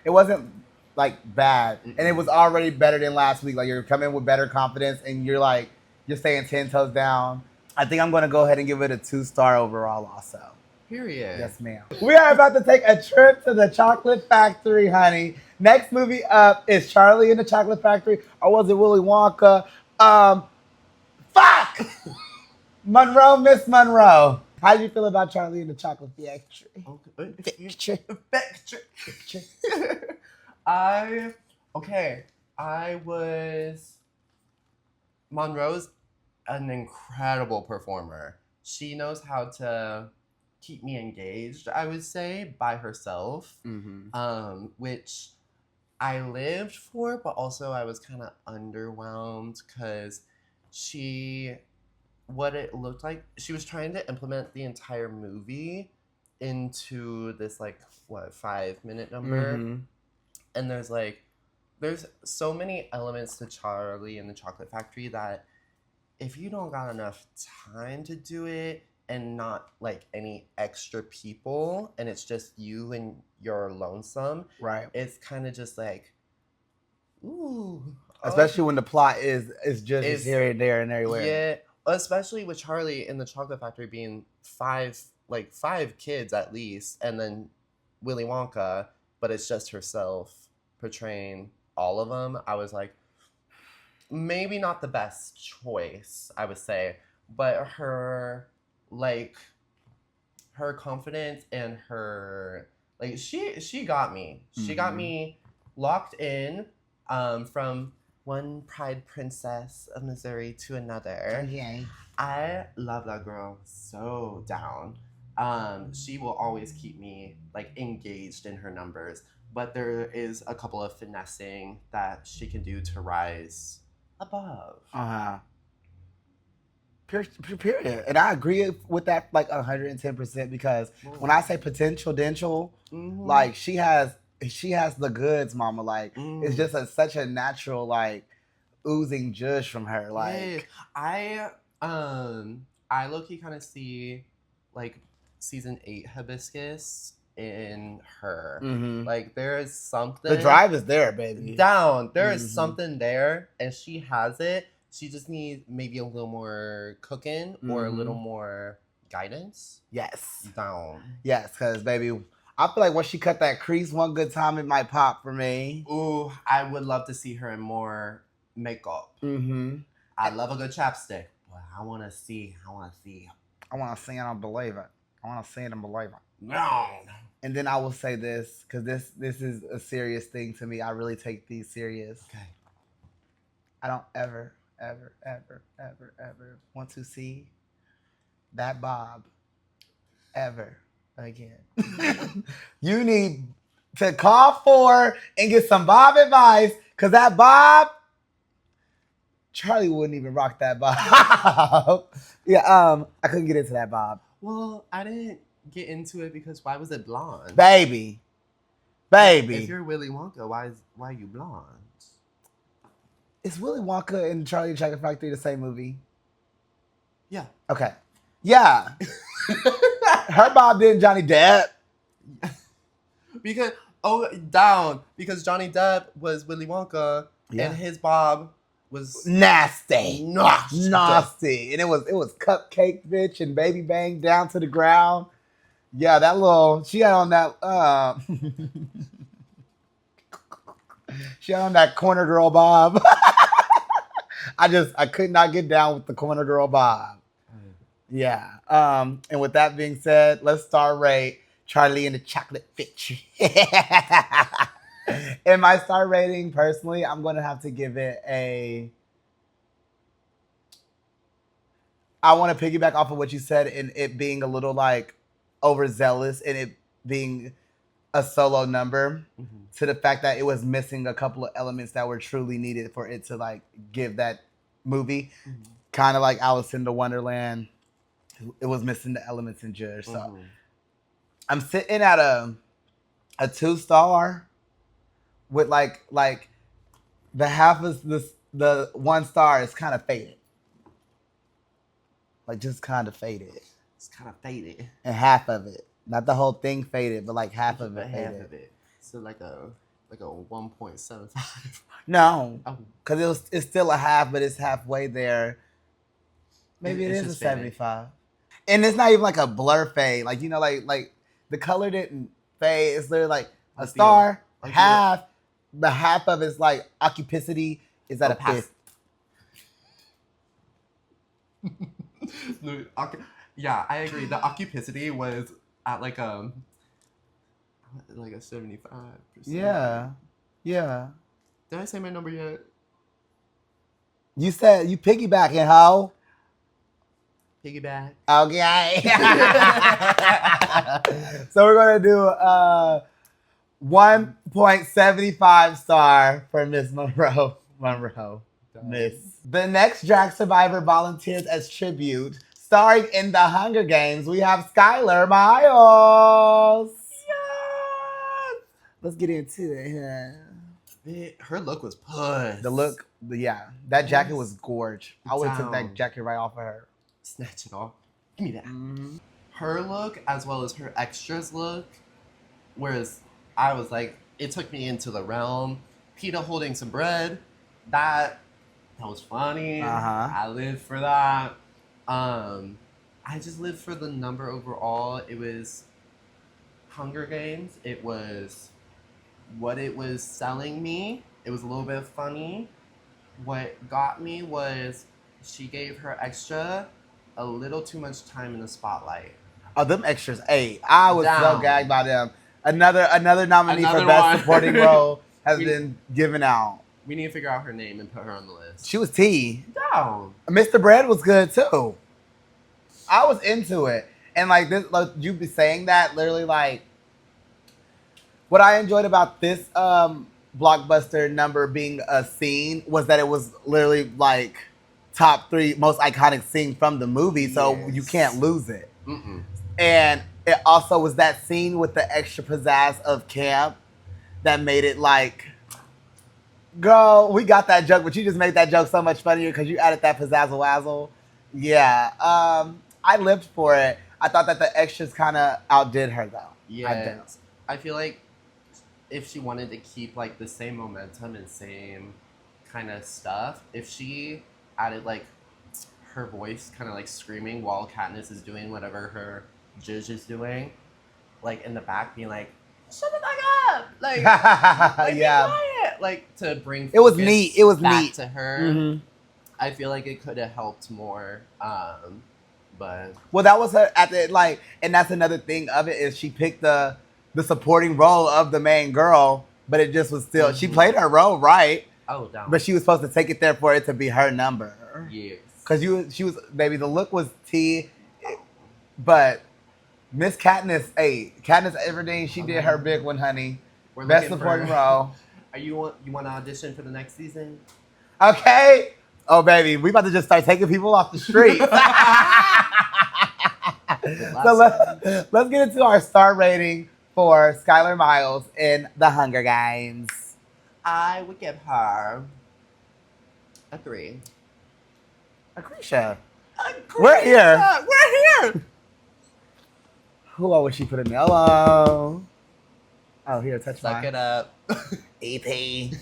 It wasn't like bad, and it was already better than last week. Like you're coming with better confidence, and you're staying 10 toes down. I think I'm gonna go ahead and give it a 2-star overall. Also, Period. yes, ma'am. We are about to take a trip to the chocolate factory, honey. Next movie up is Charlie in the Chocolate Factory, or was it Willy Wonka? Fuck! Monroe, Miss Monroe. How do you feel about Charlie in the Chocolate Factory? Okay. Factory. I was Monroe's an incredible performer. She knows how to keep me engaged, I would say, by herself. Which I lived for, but also I was kind of underwhelmed because what it looked like, she was trying to implement the entire movie into this, like, what, 5-minute number? And there's so many elements to Charlie and the Chocolate Factory that if you don't got enough time to do it and not like any extra people and it's just you and you're lonesome, Right. it's kind of just like, ooh. Especially when the plot is just here and there and everywhere. Yeah, especially with Charlie in the Chocolate Factory being five kids at least, and then Willy Wonka, but it's just herself portraying all of them. I was like, maybe not the best choice, I would say, but her confidence and her she got me. She got me locked in from one pride princess of Missouri to another. Okay. I love that girl so down. She will always keep me like engaged in her numbers, but there is a couple of finessing that she can do to rise above. Period. And I agree with that like 110% because when I say potential, like she has the goods, mama. Like it's just such a natural like oozing juice from her. Like I low-key kind of see like season 8 Hibiscus in her. Like there is something. The drive is there, baby. There is something there, and she has it. She just needs maybe a little more cooking or a little more guidance. Yes. Down. Yes, because baby, I feel like once she cut that crease one good time, it might pop for me. Ooh, I would love to see her in more makeup. I love a good chapstick, but I want to see. I want to see it and believe it. I want to see it and believe it. No. And then I will say this, because this is a serious thing to me. I really take these serious. Okay. I don't ever want to see that Bob ever again. You need to call for and get some Bob advice, because that Bob, Charlie wouldn't even rock that Bob. Yeah, I couldn't get into that Bob. Well, I didn't get into it because why was it blonde? Baby. If you're Willy Wonka, why are you blonde? Is Willy Wonka and Charlie and the Chocolate Factory the same movie? Yeah. Okay. Yeah. Her Bob did Johnny Depp. Because Johnny Depp was Willy Wonka and his Bob was nasty. And it was cupcake bitch and baby bang down to the ground. Yeah, that little she had on that she had on that corner girl Bob. I could not get down with the corner girl Bob. Yeah. And with that being said, let's star rate Charlie and the Chocolate Factory. In my star rating, personally, I'm going to have to give it I want to piggyback off of what you said in it being a little like overzealous and it being a solo number to the fact that it was missing a couple of elements that were truly needed for it to like give that movie. Kind of like Alice in the Wonderland. It was missing the elements in Judge. So I'm sitting at a 2-star. with like the half of the 1 star is kind of faded. Like just kind of faded. It's kind of faded. And half of it. Not the whole thing faded, but like half of it faded. Half of it. So like a 1.75. No. Oh. Because it's still a half, but it's halfway there. Maybe it's a 75. And it's not even like a blur fade. Like, you know, like the color didn't fade. It's literally like a star, half, but half of it's like ocupicity is at a fifth. Yeah, I agree. The ocupicity was at like a 75%. Yeah. Yeah. Did I say my number yet? You said you piggybacking, ho. Piggyback. Okay. So we're gonna do 1.75 star for Miss Monroe. Miss. The next drag survivor volunteers as tribute. Starring in the Hunger Games, we have Skylar Miles. Yes! Let's get into it. Her look was puss. That jacket was gorge. I would have took that jacket right off of her. Snatch it off. Give me that. Her look as well as her extras look, whereas I was like, it took me into the realm. PETA holding some bread, that was funny. I lived for that. I just lived for the number overall. It was Hunger Games. It was what it was selling me. It was a little bit funny. What got me was she gave her extra a little too much time in the spotlight. Oh, them extras. Hey, I was so gagged by them. Another nominee for Best Supporting Role has been given out. We need to figure out her name and put her on the list. She was T. Down. Mr. Bread was good too. I was into it. And like this, like, you be saying that literally like what I enjoyed about this Blockbuster number being a scene was that it was literally like top 3 most iconic scene from the movie, so you can't lose it. And it also was that scene with the extra pizzazz of camp that made it like, girl, we got that joke, but you just made that joke so much funnier because you added that pizzazzle-wazzle. Yeah, I lived for it. I thought that the extras kind of outdid her though. Yeah, I feel like if she wanted to keep like the same momentum and same kind of stuff, if she added like her voice kind of like screaming while Katniss is doing whatever her judge is doing, like in the back being like, shut the fuck up, like be quiet, like to bring it was neat. It was back neat to her. I feel like it could have helped more. But that was her at the like, and that's another thing of it is she picked the supporting role of the main girl, but it just was still she played her role right. Oh, down. But she was supposed to take it there for it to be her number. Yes. Because she was, baby, the look was T, but Miss Katniss, Katniss Everdeen, she did her big one, honey. Best supporting role. You want to audition for the next season? Okay. Oh, baby, we about to just start taking people off the street. So let's get into our star rating for Skylar Miles in The Hunger Games. I would give her a 3. Acrisha. We're here. We're here. Who would she put in there? Hello. Oh, here, touch Suck mine. it up. EP.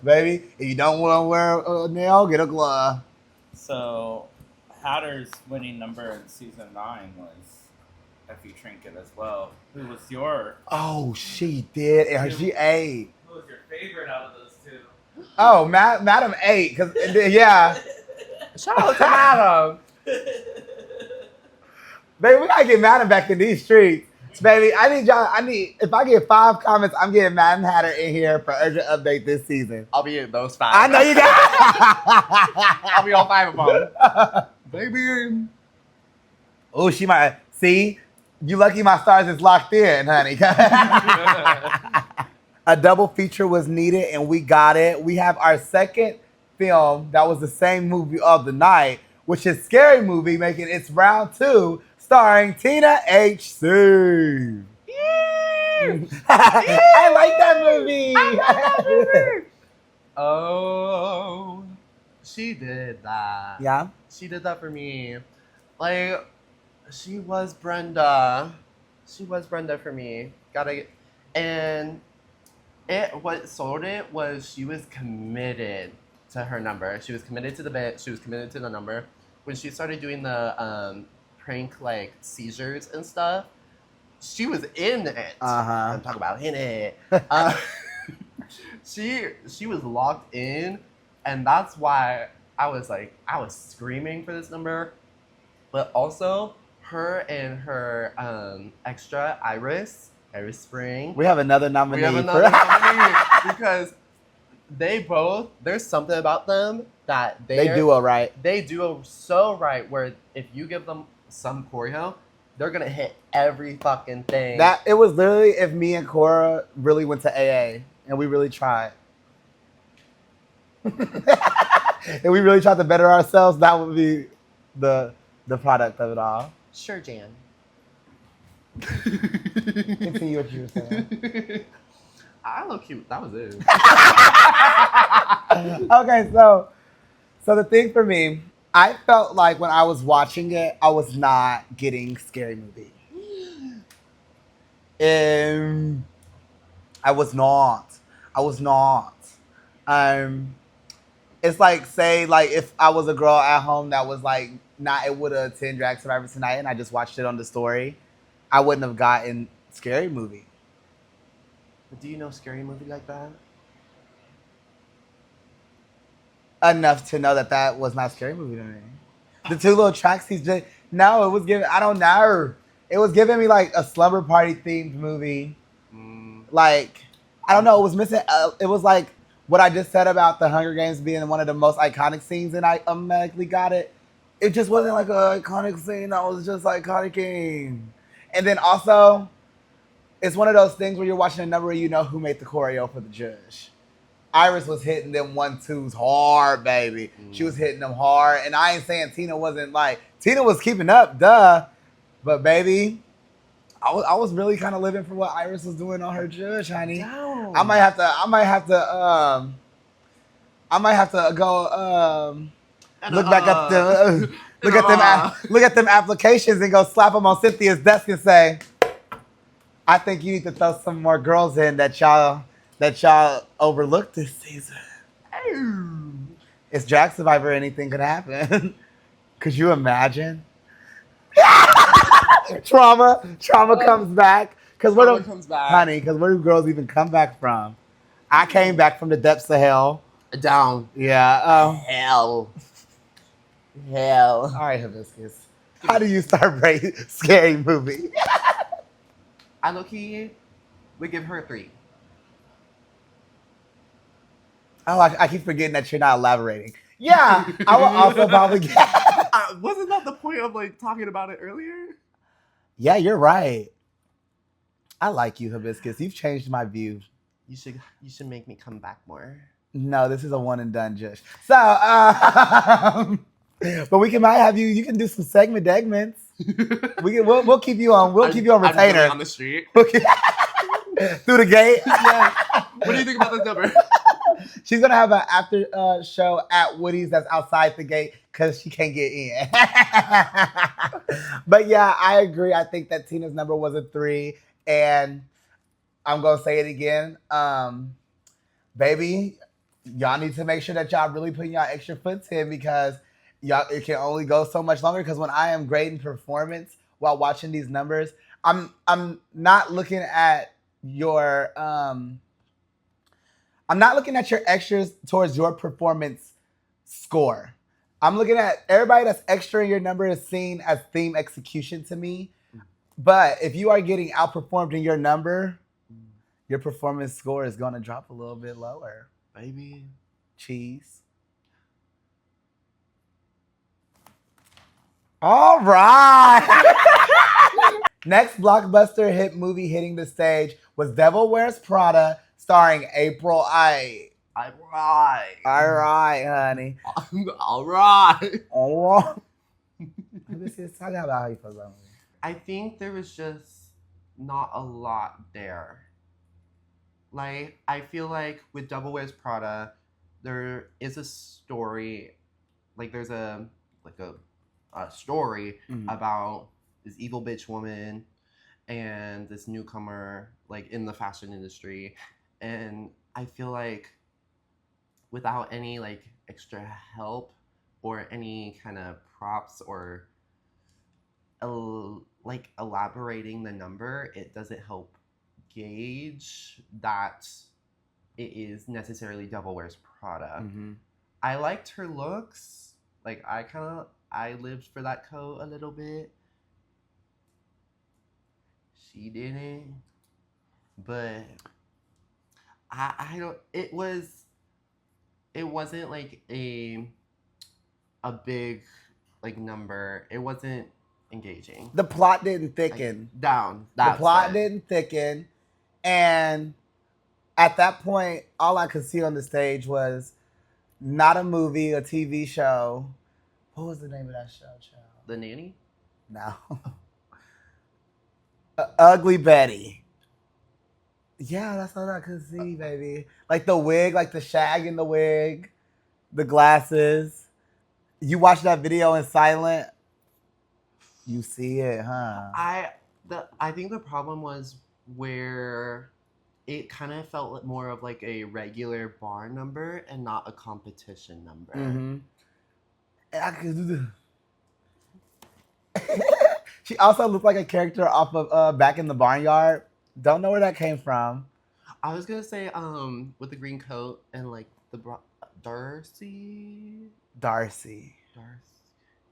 Baby, if you don't want to wear a nail, get a glove. So, Hatter's winning number in season 9 was Effie Trinket as well. Who was your? Oh, she did, and she ate. Who was your favorite out of those 2? Oh, Madam ate, cause yeah. Shout out to Madam. Baby, we gotta get Madam back in these streets. Baby, I need, if I get 5 comments, I'm getting Madam Hatter in here for urgent update this season. I'll be in those 5. I know you got I'll be all 5 of them. Baby. Oh, she might, see? You lucky my stars is locked in, honey. A double feature was needed, and we got it. We have our second film that was the same movie of the night, which is Scary Movie, making its round 2, starring Tina H.C. I like that movie. I love that movie. Oh, she did that. Yeah. She did that for me. Like, she was Brenda. She was Brenda for me. And what sold it was she was committed to her number. She was committed to the bit. She was committed to the number. When she started doing the prank like seizures and stuff, she was in it. I'm talking about in it. She was locked in, and that's why I was screaming for this number. But also her and her extra Iris Spring. We have another nominee. Because there's something about them that they do it right. They do it so right where if you give them some choreo, they're gonna hit every fucking thing. That it was literally if me and Cora really went to AA and we really tried. And we really tried to better ourselves, that would be the product of it all. Sure, Jan. Continue what you were saying. I look cute. That was it. Okay, so the thing for me, I felt like when I was watching it, I was not getting scary movie. I was not. It's like, say, like if I was a girl at home that was like not able to attend Drag Survivor tonight and I just watched it on the story, I wouldn't have gotten scary movie. Do you know scary movie like that? Enough to know that was not scary movie to me. The two little tracks he's just no, it was giving. I don't know. It was giving me like a slumber party themed movie. Like I don't know. It was missing. It was like what I just said about the Hunger Games being one of the most iconic scenes, and I automatically got it. It just wasn't like an iconic scene. That was just iconic. And then also, it's one of those things where you're watching a number and you know who made the choreo for the judge. Iris was hitting them 1-2s hard, baby. She was hitting them hard. And I ain't saying Tina wasn't like, Tina was keeping up, duh. But baby, I was really kind of living for what Iris was doing on her judge, honey. Damn. I might have to go look back at the look at them applications and go slap them on Cynthia's desk and say, I think you need to throw some more girls in that y'all overlooked this season. It's Drag Survivor, anything could happen. Could you imagine? Trauma comes back. Honey, because where do girls even come back from? I came back from the depths of hell. Down. Yeah. Hell. All right, Hibiscus. How do you start rating scary movie? I low-key would give her 3. Oh, I keep forgetting that you're not elaborating. Yeah, I will also probably get. Wasn't that the point of like talking about it earlier? Yeah, you're right. I like you, Hibiscus. You've changed my view. You should make me come back more. No, this is a one and done, Josh. So, but we might have you. You can do some segments. We'll keep you on. We'll keep you on retainer. On the street. Through the gate. Yeah. What do you think about this number? She's gonna have an after show at Woody's that's outside the gate because she can't get in. But yeah, I agree. I think that Tina's number was a 3, and I'm gonna say it again. Baby, y'all need to make sure that y'all really putting y'all extra foots in because it can only go so much longer. Because when I am grading performance while watching these numbers, I'm not looking at your I'm not looking at your extras towards your performance score. I'm looking at everybody that's extra in your number is seen as theme execution to me. But if you are getting outperformed in your number, your performance score is going to drop a little bit lower. Baby. Cheese. All right. Next blockbuster hit movie hitting the stage was Devil Wears Prada, starring April I. All right. All right, honey. All right. All right. Let's talk about how you feel about it. I think there was just not a lot there. Like, I feel like with Devil Wears Prada, there is a story, like there's a story about this evil bitch woman and this newcomer like in the fashion industry, and I feel like without any like extra help or any kind of props or like elaborating the number, it doesn't help gauge that it is necessarily Devil Wears Prada. I liked her looks. Like I lived for that coat a little bit. She didn't, but I don't. It wasn't like a big like number. It wasn't engaging. The plot didn't thicken. Like, down. The plot didn't thicken, and at that point, all I could see on the stage was not a movie, a TV show. What was the name of that show, child? The Nanny? No. Ugly Betty. Yeah, that's all I could see, baby. Like the wig, like the shag in the wig, the glasses. You watch that video in silent, you see it, huh? I think the problem was where it kind of felt more of like a regular bar number and not a competition number. Mm-hmm. I could. She also looked like a character off of Back in the Barnyard. Don't know where that came from. I was gonna say with the green coat and like the Darcy.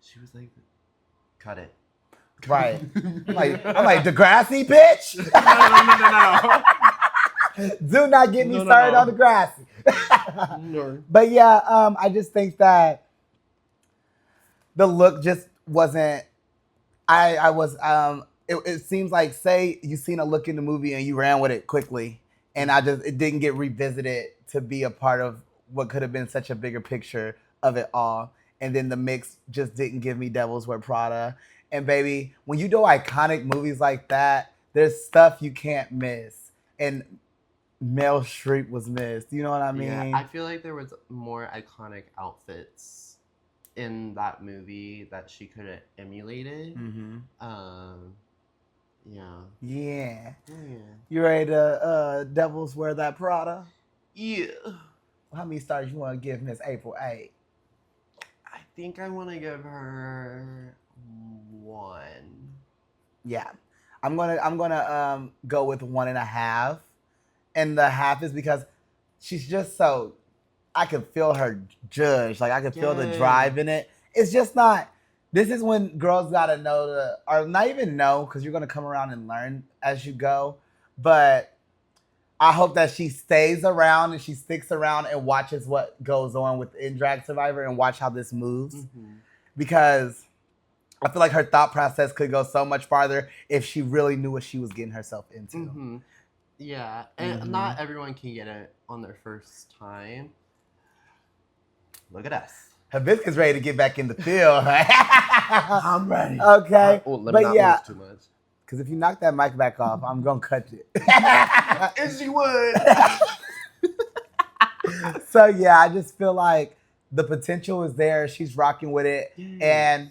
She was like, cut it. Right. I'm like Degrassi, bitch. No. Do not get me started on Degrassi. No. But yeah, I just think that the look just wasn't. It seems like, say you seen a look in the movie and you ran with it quickly, and it didn't get revisited to be a part of what could have been such a bigger picture of it all. And then the mix just didn't give me Devils Wear Prada. And baby, when you do iconic movies like that, there's stuff you can't miss. And Meryl Streep was missed. You know what I mean? Yeah, I feel like there was more iconic outfits in that movie that she could have emulated. Mm-hmm. Yeah. You ready to Devils Wear that Prada? Yeah. How many stars you want to give Miss April 8? I think I want to give her 1. Yeah, I'm gonna go with 1.5, and the half is because she's just so. I could feel her judge, like I could feel the drive in it. It's just not. This is when girls gotta know or not even know, because you're gonna come around and learn as you go. But I hope that she stays around and she sticks around and watches what goes on within Drag Survivor and watch how this moves, because I feel like her thought process could go so much farther if she really knew what she was getting herself into. Yeah, and not everyone can get it on their first time. Look at us. Hibiscus ready to get back in the field. I'm ready. Okay. Let me not move too much. Because if you knock that mic back off, I'm going to cut it. And she would. So, yeah, I just feel like the potential is there. She's rocking with it. And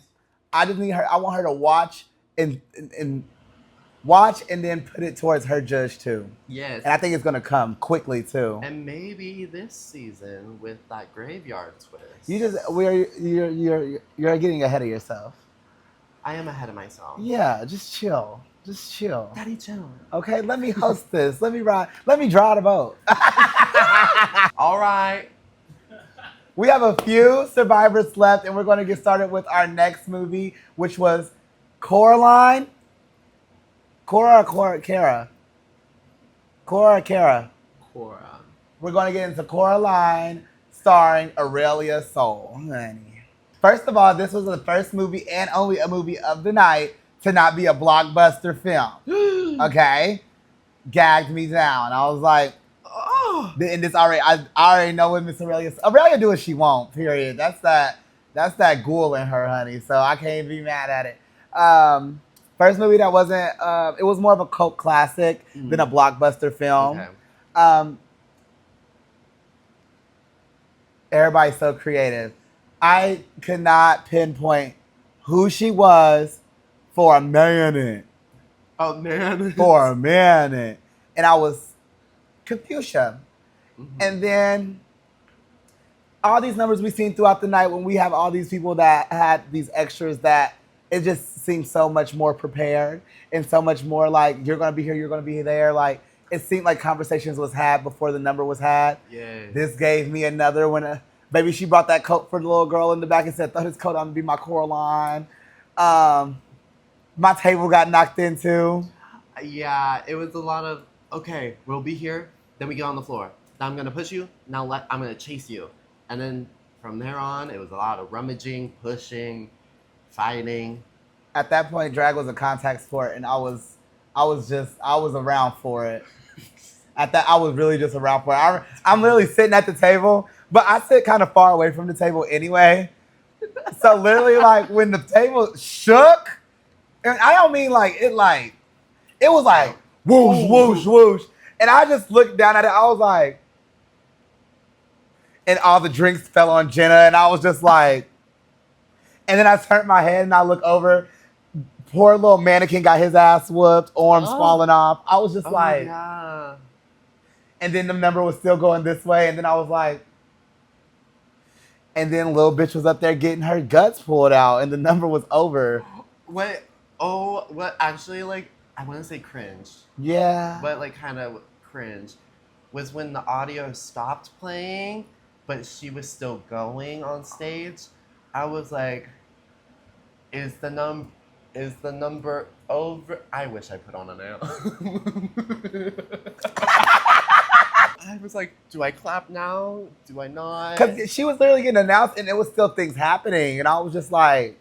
I just need her. I want her to watch and then put it towards her judge, too. Yes. And I think it's going to come quickly, too. And maybe this season with that graveyard twist. You're getting ahead of yourself. I am ahead of myself. Yeah, just chill. Just chill. Daddy, chill. Okay, let me host this. Let me draw the vote. All right. We have a few survivors left, and we're going to get started with our next movie, which was Coraline. Cora. We're going to get into Coraline, starring Aurelia Soul. Honey. First of all, this was the first movie and only a movie of the night to not be a blockbuster film. Okay? Gagged me down. I was like, oh. And this already, I already know what Miss Aurelia do what she wants, period. That's that ghoul in her, honey. So I can't be mad at it. First movie that wasn't. It was more of a cult classic than a blockbuster film. Okay. Everybody's so creative. I could not pinpoint who she was for a minute. Oh man. For a minute. And I was Confucia. And then all these numbers we've seen throughout the night when we have all these people that had these extras that it just seemed so much more prepared and so much more like you're going to be here, you're going to be there. Like it seemed like conversations was had before the number was had. Yeah. This gave me another when baby she brought that coat for the little girl in the back and said, throw this coat on to be my Coraline. My table got knocked into. Yeah, it was a lot of, okay, we'll be here, then we get on the floor. Now I'm going to push you, now I'm going to chase you. And then from there on, it was a lot of rummaging, pushing, fighting. At that point, drag was a contact sport, and I was around for it. At that, I was really just around for it. I'm literally sitting at the table, but I sit kind of far away from the table anyway. So literally, like when the table shook, and I don't mean it was like whoosh, whoosh, whoosh, and I just looked down at it. I was like, and all the drinks fell on Jenna, and I was just like, and then I turned my head and I look over. Poor little mannequin got his ass whooped, arms falling off. I was just like, yeah. And then the number was still going this way, and then I was like, and then little bitch was up there getting her guts pulled out, and the number was over. What? Oh, what? Actually, like, I want to say cringe. Yeah. But, like, kind of cringe was when the audio stopped playing, but she was still going on stage. I was like, is the number over? I wish I put on a nail. I was like, do I clap now? Do I not? Because she was literally getting announced, and it was still things happening, and I was just like,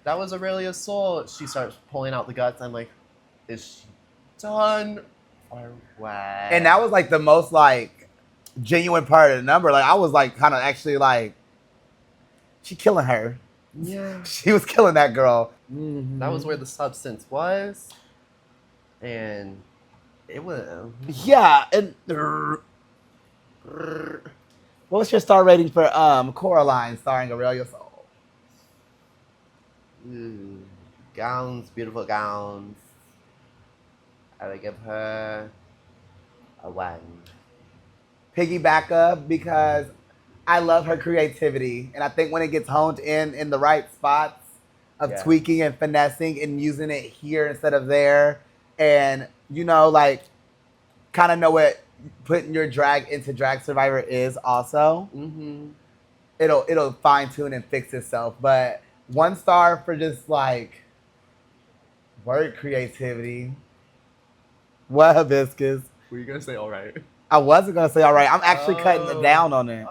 that was Aurelia's soul. She starts pulling out the guts. I'm like, is she done or what? And that was like the most like genuine part of the number. Like I was like kind of actually like, she killing her. Yeah. She was killing that girl. Mm-hmm. That was where the substance was, and it was. Yeah. And what's your star rating for Coraline starring Arroyo Soul? Gowns, beautiful gowns. I would give her a 1. Piggyback up because I love her creativity, and I think when it gets honed in the right spots of tweaking and finessing and using it here instead of there, and like kind of know what putting your drag into Drag Survivor is also. Mm-hmm. It'll fine tune and fix itself, but 1 star for just like word creativity. What, Hibiscus? Were you gonna say all right? I wasn't gonna say all right. I'm actually cutting it down on it.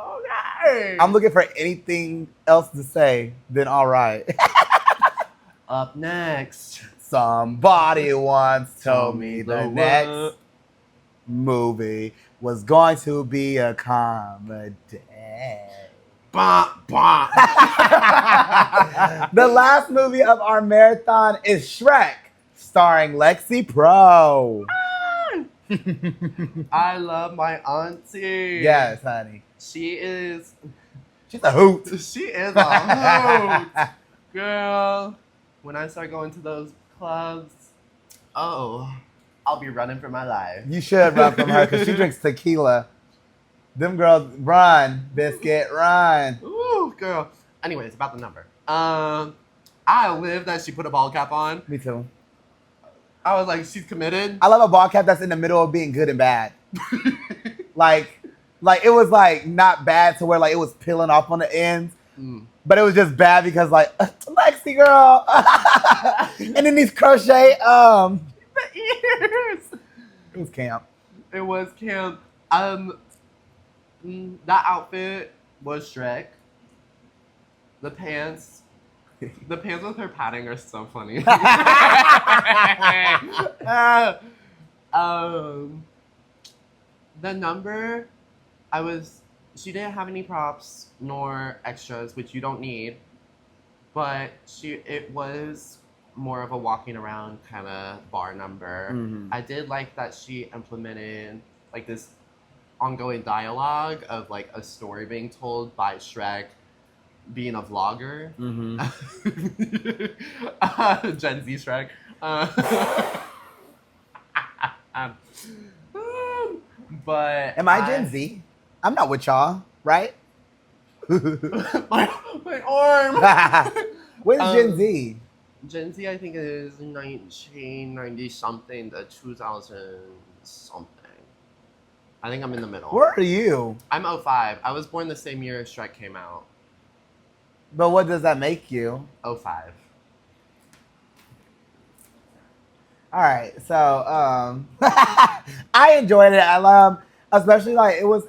Okay. I'm looking for anything else to say than all right. Up next, somebody once told me the next movie was going to be a comedy. Bah, bah. The last movie of our marathon is Shrek, starring Lexi Pro. I love my auntie. Yes, honey. She's a hoot. She is a hoot. Girl, when I start going to those clubs, I'll be running for my life. You should run from her because she drinks tequila. Them girls, run, Biscuit, run. Ooh, girl. Anyways, about the number. I live that she put a ball cap on. Me too. I was like, she's committed. I love a ball cap that's in the middle of being good and bad. like it was like not bad to where like it was peeling off on the ends, but it was just bad because like Lexi girl, and then these crochet the ears. It was camp. It was camp. That outfit was Shrek. The pants with her padding are so funny. The number, she didn't have any props nor extras, which you don't need, but it was more of a walking around kind of bar number. Mhm. I did like that she implemented like this ongoing dialogue of like a story being told by Shrek being a vlogger. Mhm. Gen Z Shrek. Um, but Am I Gen Z? I'm not with y'all, right? my arm. What is Gen Z? Gen Z, I think, is 1990 something to 2000 something. I think I'm in the middle. Where are you? I'm 05. I was born the same year as Shrek came out. But what does that make you? 05. All right, so I enjoyed it. I love, especially like it was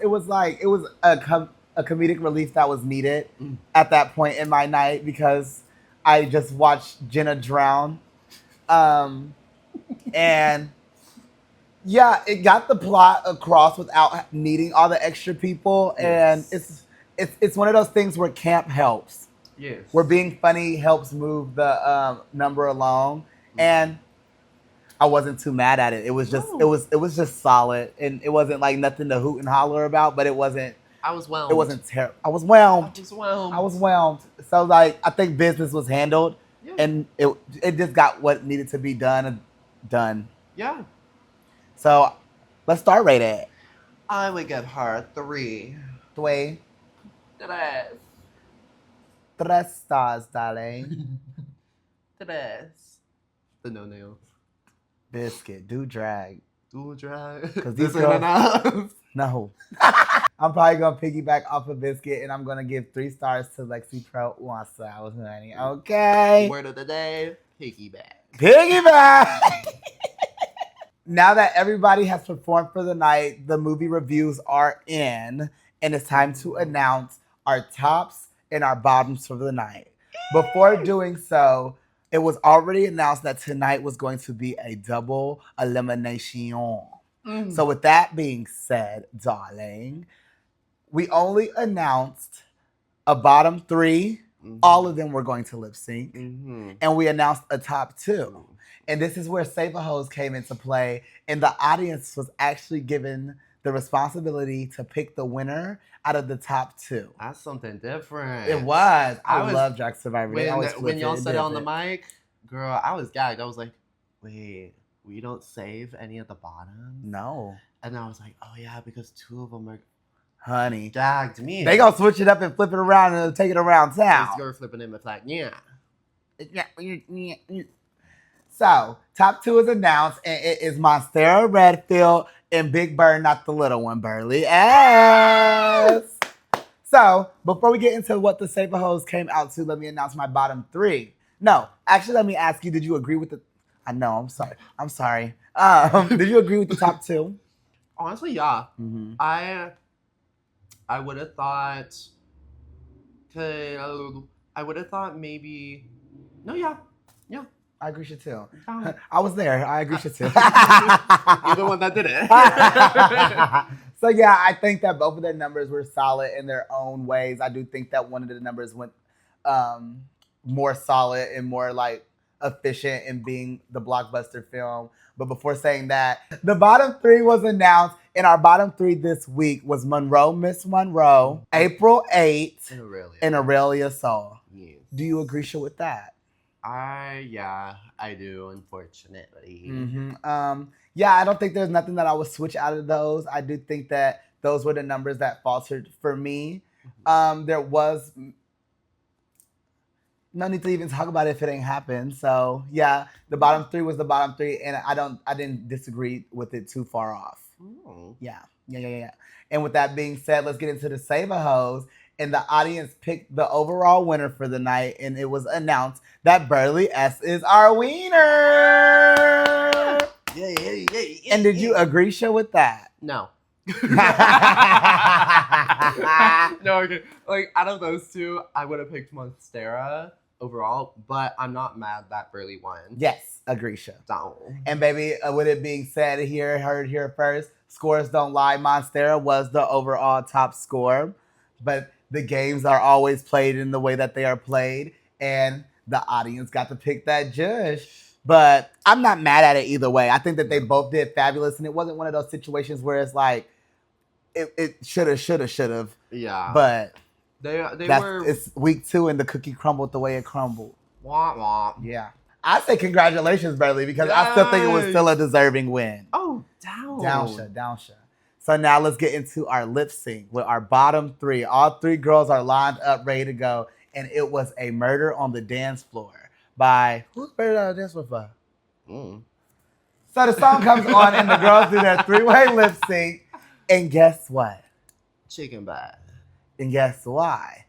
a comedic relief that was needed at that point in my night because I just watched Jenna drown, and yeah, it got the plot across without needing all the extra people, and Yes. it's one of those things where camp helps, Yes. where being funny helps move the number along, and I wasn't too mad at it. It was just No. it was just solid, and it wasn't like nothing to hoot and holler about. But it wasn't I was whelmed. it wasn't terrible. I was whelmed. I was whelmed. I was whelmed. So like I think business was handled, Yeah. and it just got what needed to be done. Yeah. So let's start rate it. I would give her 3. Tres, Tres. tres stars, darling. Tres. The no nails. Biscuit, do drag. Dual drag. 'Cause This these ain't girls- enough. No. I'm probably gonna piggyback off of Biscuit, and I'm gonna give 3 stars to Lexi Pro. What's up, honey? Okay. Word of the day, piggyback. Piggyback. Now that everybody has performed for the night, the movie reviews are in, and it's time to announce our tops and our bottoms for the night. Before doing so, it was already announced that tonight was going to be a double elimination. So with that being said, darling, we only announced a bottom 3. All of them were going to lip sync. And we announced a top 2. And this is where Save a Hose came into play. And the audience was actually given the responsibility to pick the winner out of the top 2. That's something different. It was. I was- love Jack Survivor. They always When flip y'all it. said it on the mic, girl, I was gagged. I was like, wait, we don't save any of the bottoms? No. And I was like, oh yeah, because 2 of them are Honey. gagged me. They gonna switch it up and flip it around and take it around town. You're flipping in the flag. Yeah. So, top 2 is announced, and it is Monstera Redfield and Big Bird, not the little one, Burley S. So, before we get into what the Save a Hose came out to, let me announce my bottom 3. No, actually, let me ask you, did you agree with the... I know, I'm sorry. I'm sorry. Did you agree with the top 2? Honestly, yeah. Mm-hmm. I would have thought. I would have thought maybe. No, yeah. I agree with you, too. Um, I was there. I agree with you, too. You're the one that did it. So yeah, I think that both of their numbers were solid in their own ways. I do think that one of the numbers went more solid and more like efficient in being the blockbuster film. But before saying that, the bottom 3 was announced, and our bottom 3 this week was Monroe, Miss Monroe, April 8th, and Aurelia Soul. Yes. Do you agree with that? Yeah, I do, unfortunately. Mm-hmm. Yeah, I don't think there's nothing that I would switch out of those. I do think that those were the numbers that faltered for me. There was no need to even talk about it if it ain't happened. So yeah, the bottom 3 was the bottom 3, and I didn't disagree with it too far off. Oh. Yeah. And with that being said, let's get into the Save a Hose. And the audience picked the overall winner for the night, and it was announced that Burley S is our wiener. Yeah. And did you agree, with that? No. No, okay. Like, out of those 2, I would have picked Monstera overall, but I'm not mad that Burley won. Yes, agree, No. And baby, with it being said here, heard here first, scores don't lie. Monstera was the overall top score, but the games are always played in the way that they are played. And the audience got to pick that judge. But I'm not mad at it either way. I think that they both did fabulous, and it wasn't one of those situations where it's like it should have. Yeah. But they were it's week 2 and the cookie crumbled the way it crumbled. wah wah. Yeah. I say congratulations, Beverly, because I still think it was still a deserving win. Oh, down. Downsha. So now let's get into our lip sync with our bottom 3. All 3 girls are lined up, ready to go. And it was a Murder on the Dance Floor by, who's Murder on the Dance Floor by? So the song comes on and the girls do their 3-way lip sync. And guess what? Chicken back. And guess why?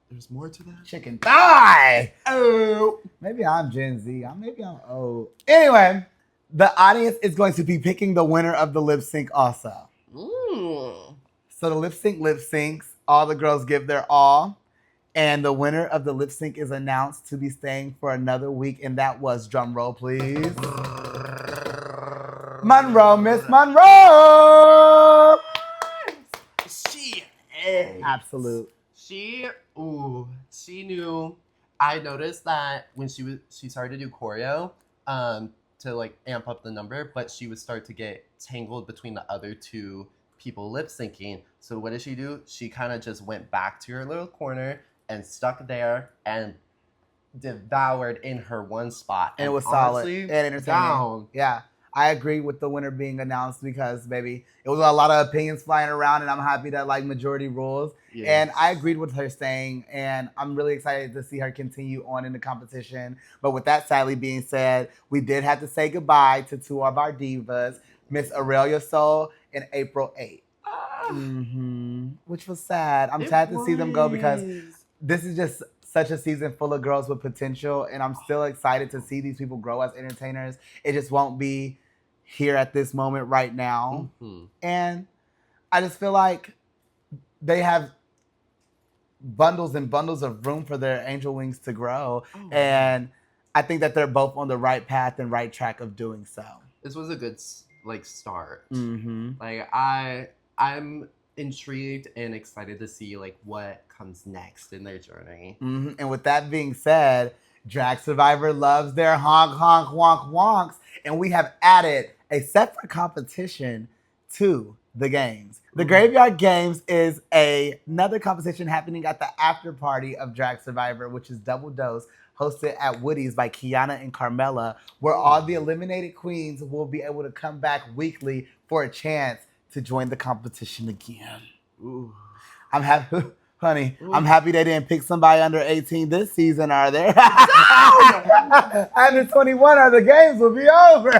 There's more to that? Chicken thigh. Oh. Maybe I'm Gen Z. Maybe I'm old. Anyway, the audience is going to be picking the winner of the lip sync also. So the lip syncs. All the girls give their all. And the winner of the lip sync is announced to be staying for another week. And that was, drum roll please, Monroe, Miss Monroe. She is. Absolute. She knew. I noticed that when she started to do choreo, to like amp up the number, but she would start to get tangled between the other 2 people lip syncing. So what did she do? She kind of just went back to her little corner and stuck there and devoured in her one spot. And it was honestly, solid and entertaining. Down. Yeah. I agree with the winner being announced because, baby, it was a lot of opinions flying around, and I'm happy that, like, majority rules. Yes. And I agreed with her saying, and I'm really excited to see her continue on in the competition. But with that sadly being said, we did have to say goodbye to 2 of our divas, Miss Arroyo Soul and April 8. Which was sad. I'm sad to see them go because this is just such a season full of girls with potential, and I'm still excited to see these people grow as entertainers. It just won't be here at this moment right now. And I just feel like they have bundles and bundles of room for their angel wings to grow. And I think that they're both on the right path and right track of doing so. This was a good start. Like I'm intrigued and excited to see like what comes next in their journey. And with that being said, Drag Survivor loves their honk, honk, wonk, wonks, and we have added a separate competition to the games. The Graveyard Games is another competition happening at the after party of Drag Survivor, which is Double Dose, hosted at Woody's by Kiana and Carmela, where all the eliminated queens will be able to come back weekly for a chance to join the competition again. I'm happy. Honey, I'm happy they didn't pick somebody under 18 this season, are they? Under 21 or the games will be over.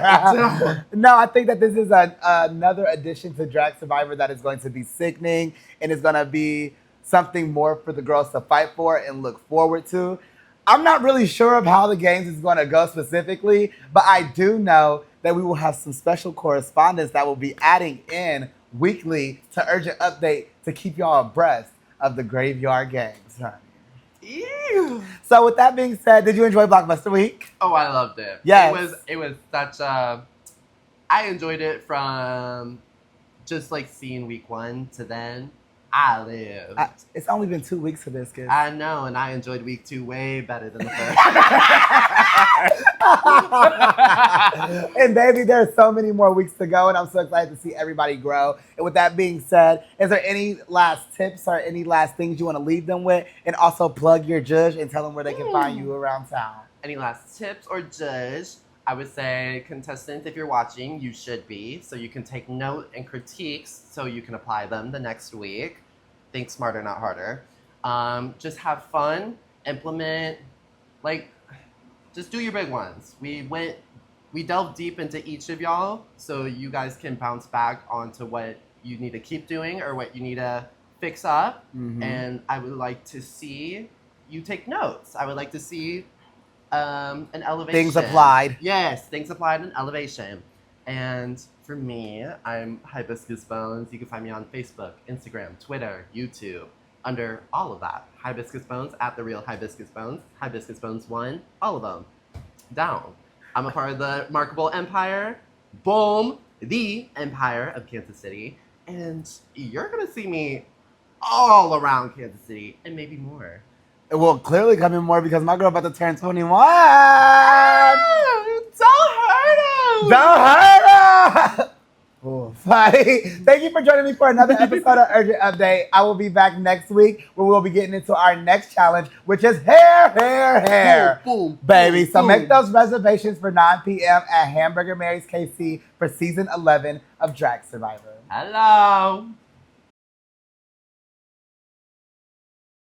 No, I think that this is another addition to Drag Survivor that is going to be sickening and is going to be something more for the girls to fight for and look forward to. I'm not really sure of how the games is going to go specifically, but I do know that we will have some special correspondents that will be adding in weekly to urgent update to keep y'all abreast of the Graveyard Games, honey. Ew. So with that being said, did you enjoy Blockbuster Week? Oh, I loved it. Yes. It was such a... I enjoyed it from just like seeing week 1 to then. I lived. It's only been 2 weeks of this, kid. I know, and I enjoyed week 2 way better than the first. And baby, there's so many more weeks to go, and I'm so excited to see everybody grow. And with that being said, is there any last tips or any last things you want to leave them with? And also plug your judge and tell them where they can find you around town. Any last tips or judge? I would say, contestants, if you're watching, you should be, so you can take note and critiques so you can apply them the next week. Think smarter, not harder. Just have fun, implement, like, just do your big ones. We delved deep into each of y'all, so you guys can bounce back onto what you need to keep doing or what you need to fix up. And I would like to see you take notes. I would like to see an elevation. Things applied. Yes, things applied and elevation. And for me, I'm Hibiscus Bones. You can find me on Facebook, Instagram, Twitter, YouTube, under all of that. Hibiscus Bones, at The Real Hibiscus Bones, Hibiscus Bones 1, all of them. Down. I'm a part of the remarkable empire, boom, the empire of Kansas City. And you're going to see me all around Kansas City and maybe more. It will clearly come in more because my girl about to turn 21. Don't hurt him. Don't hurt her. Ooh, funny. Thank you for joining me for another episode of Urgent Update. I will be back next week where we'll be getting into our next challenge, which is hair. Boom, Baby. boom, So boom. make those reservations for 9 p.m. at Hamburger Mary's KC for season 11 of Drag Survivor. Hello.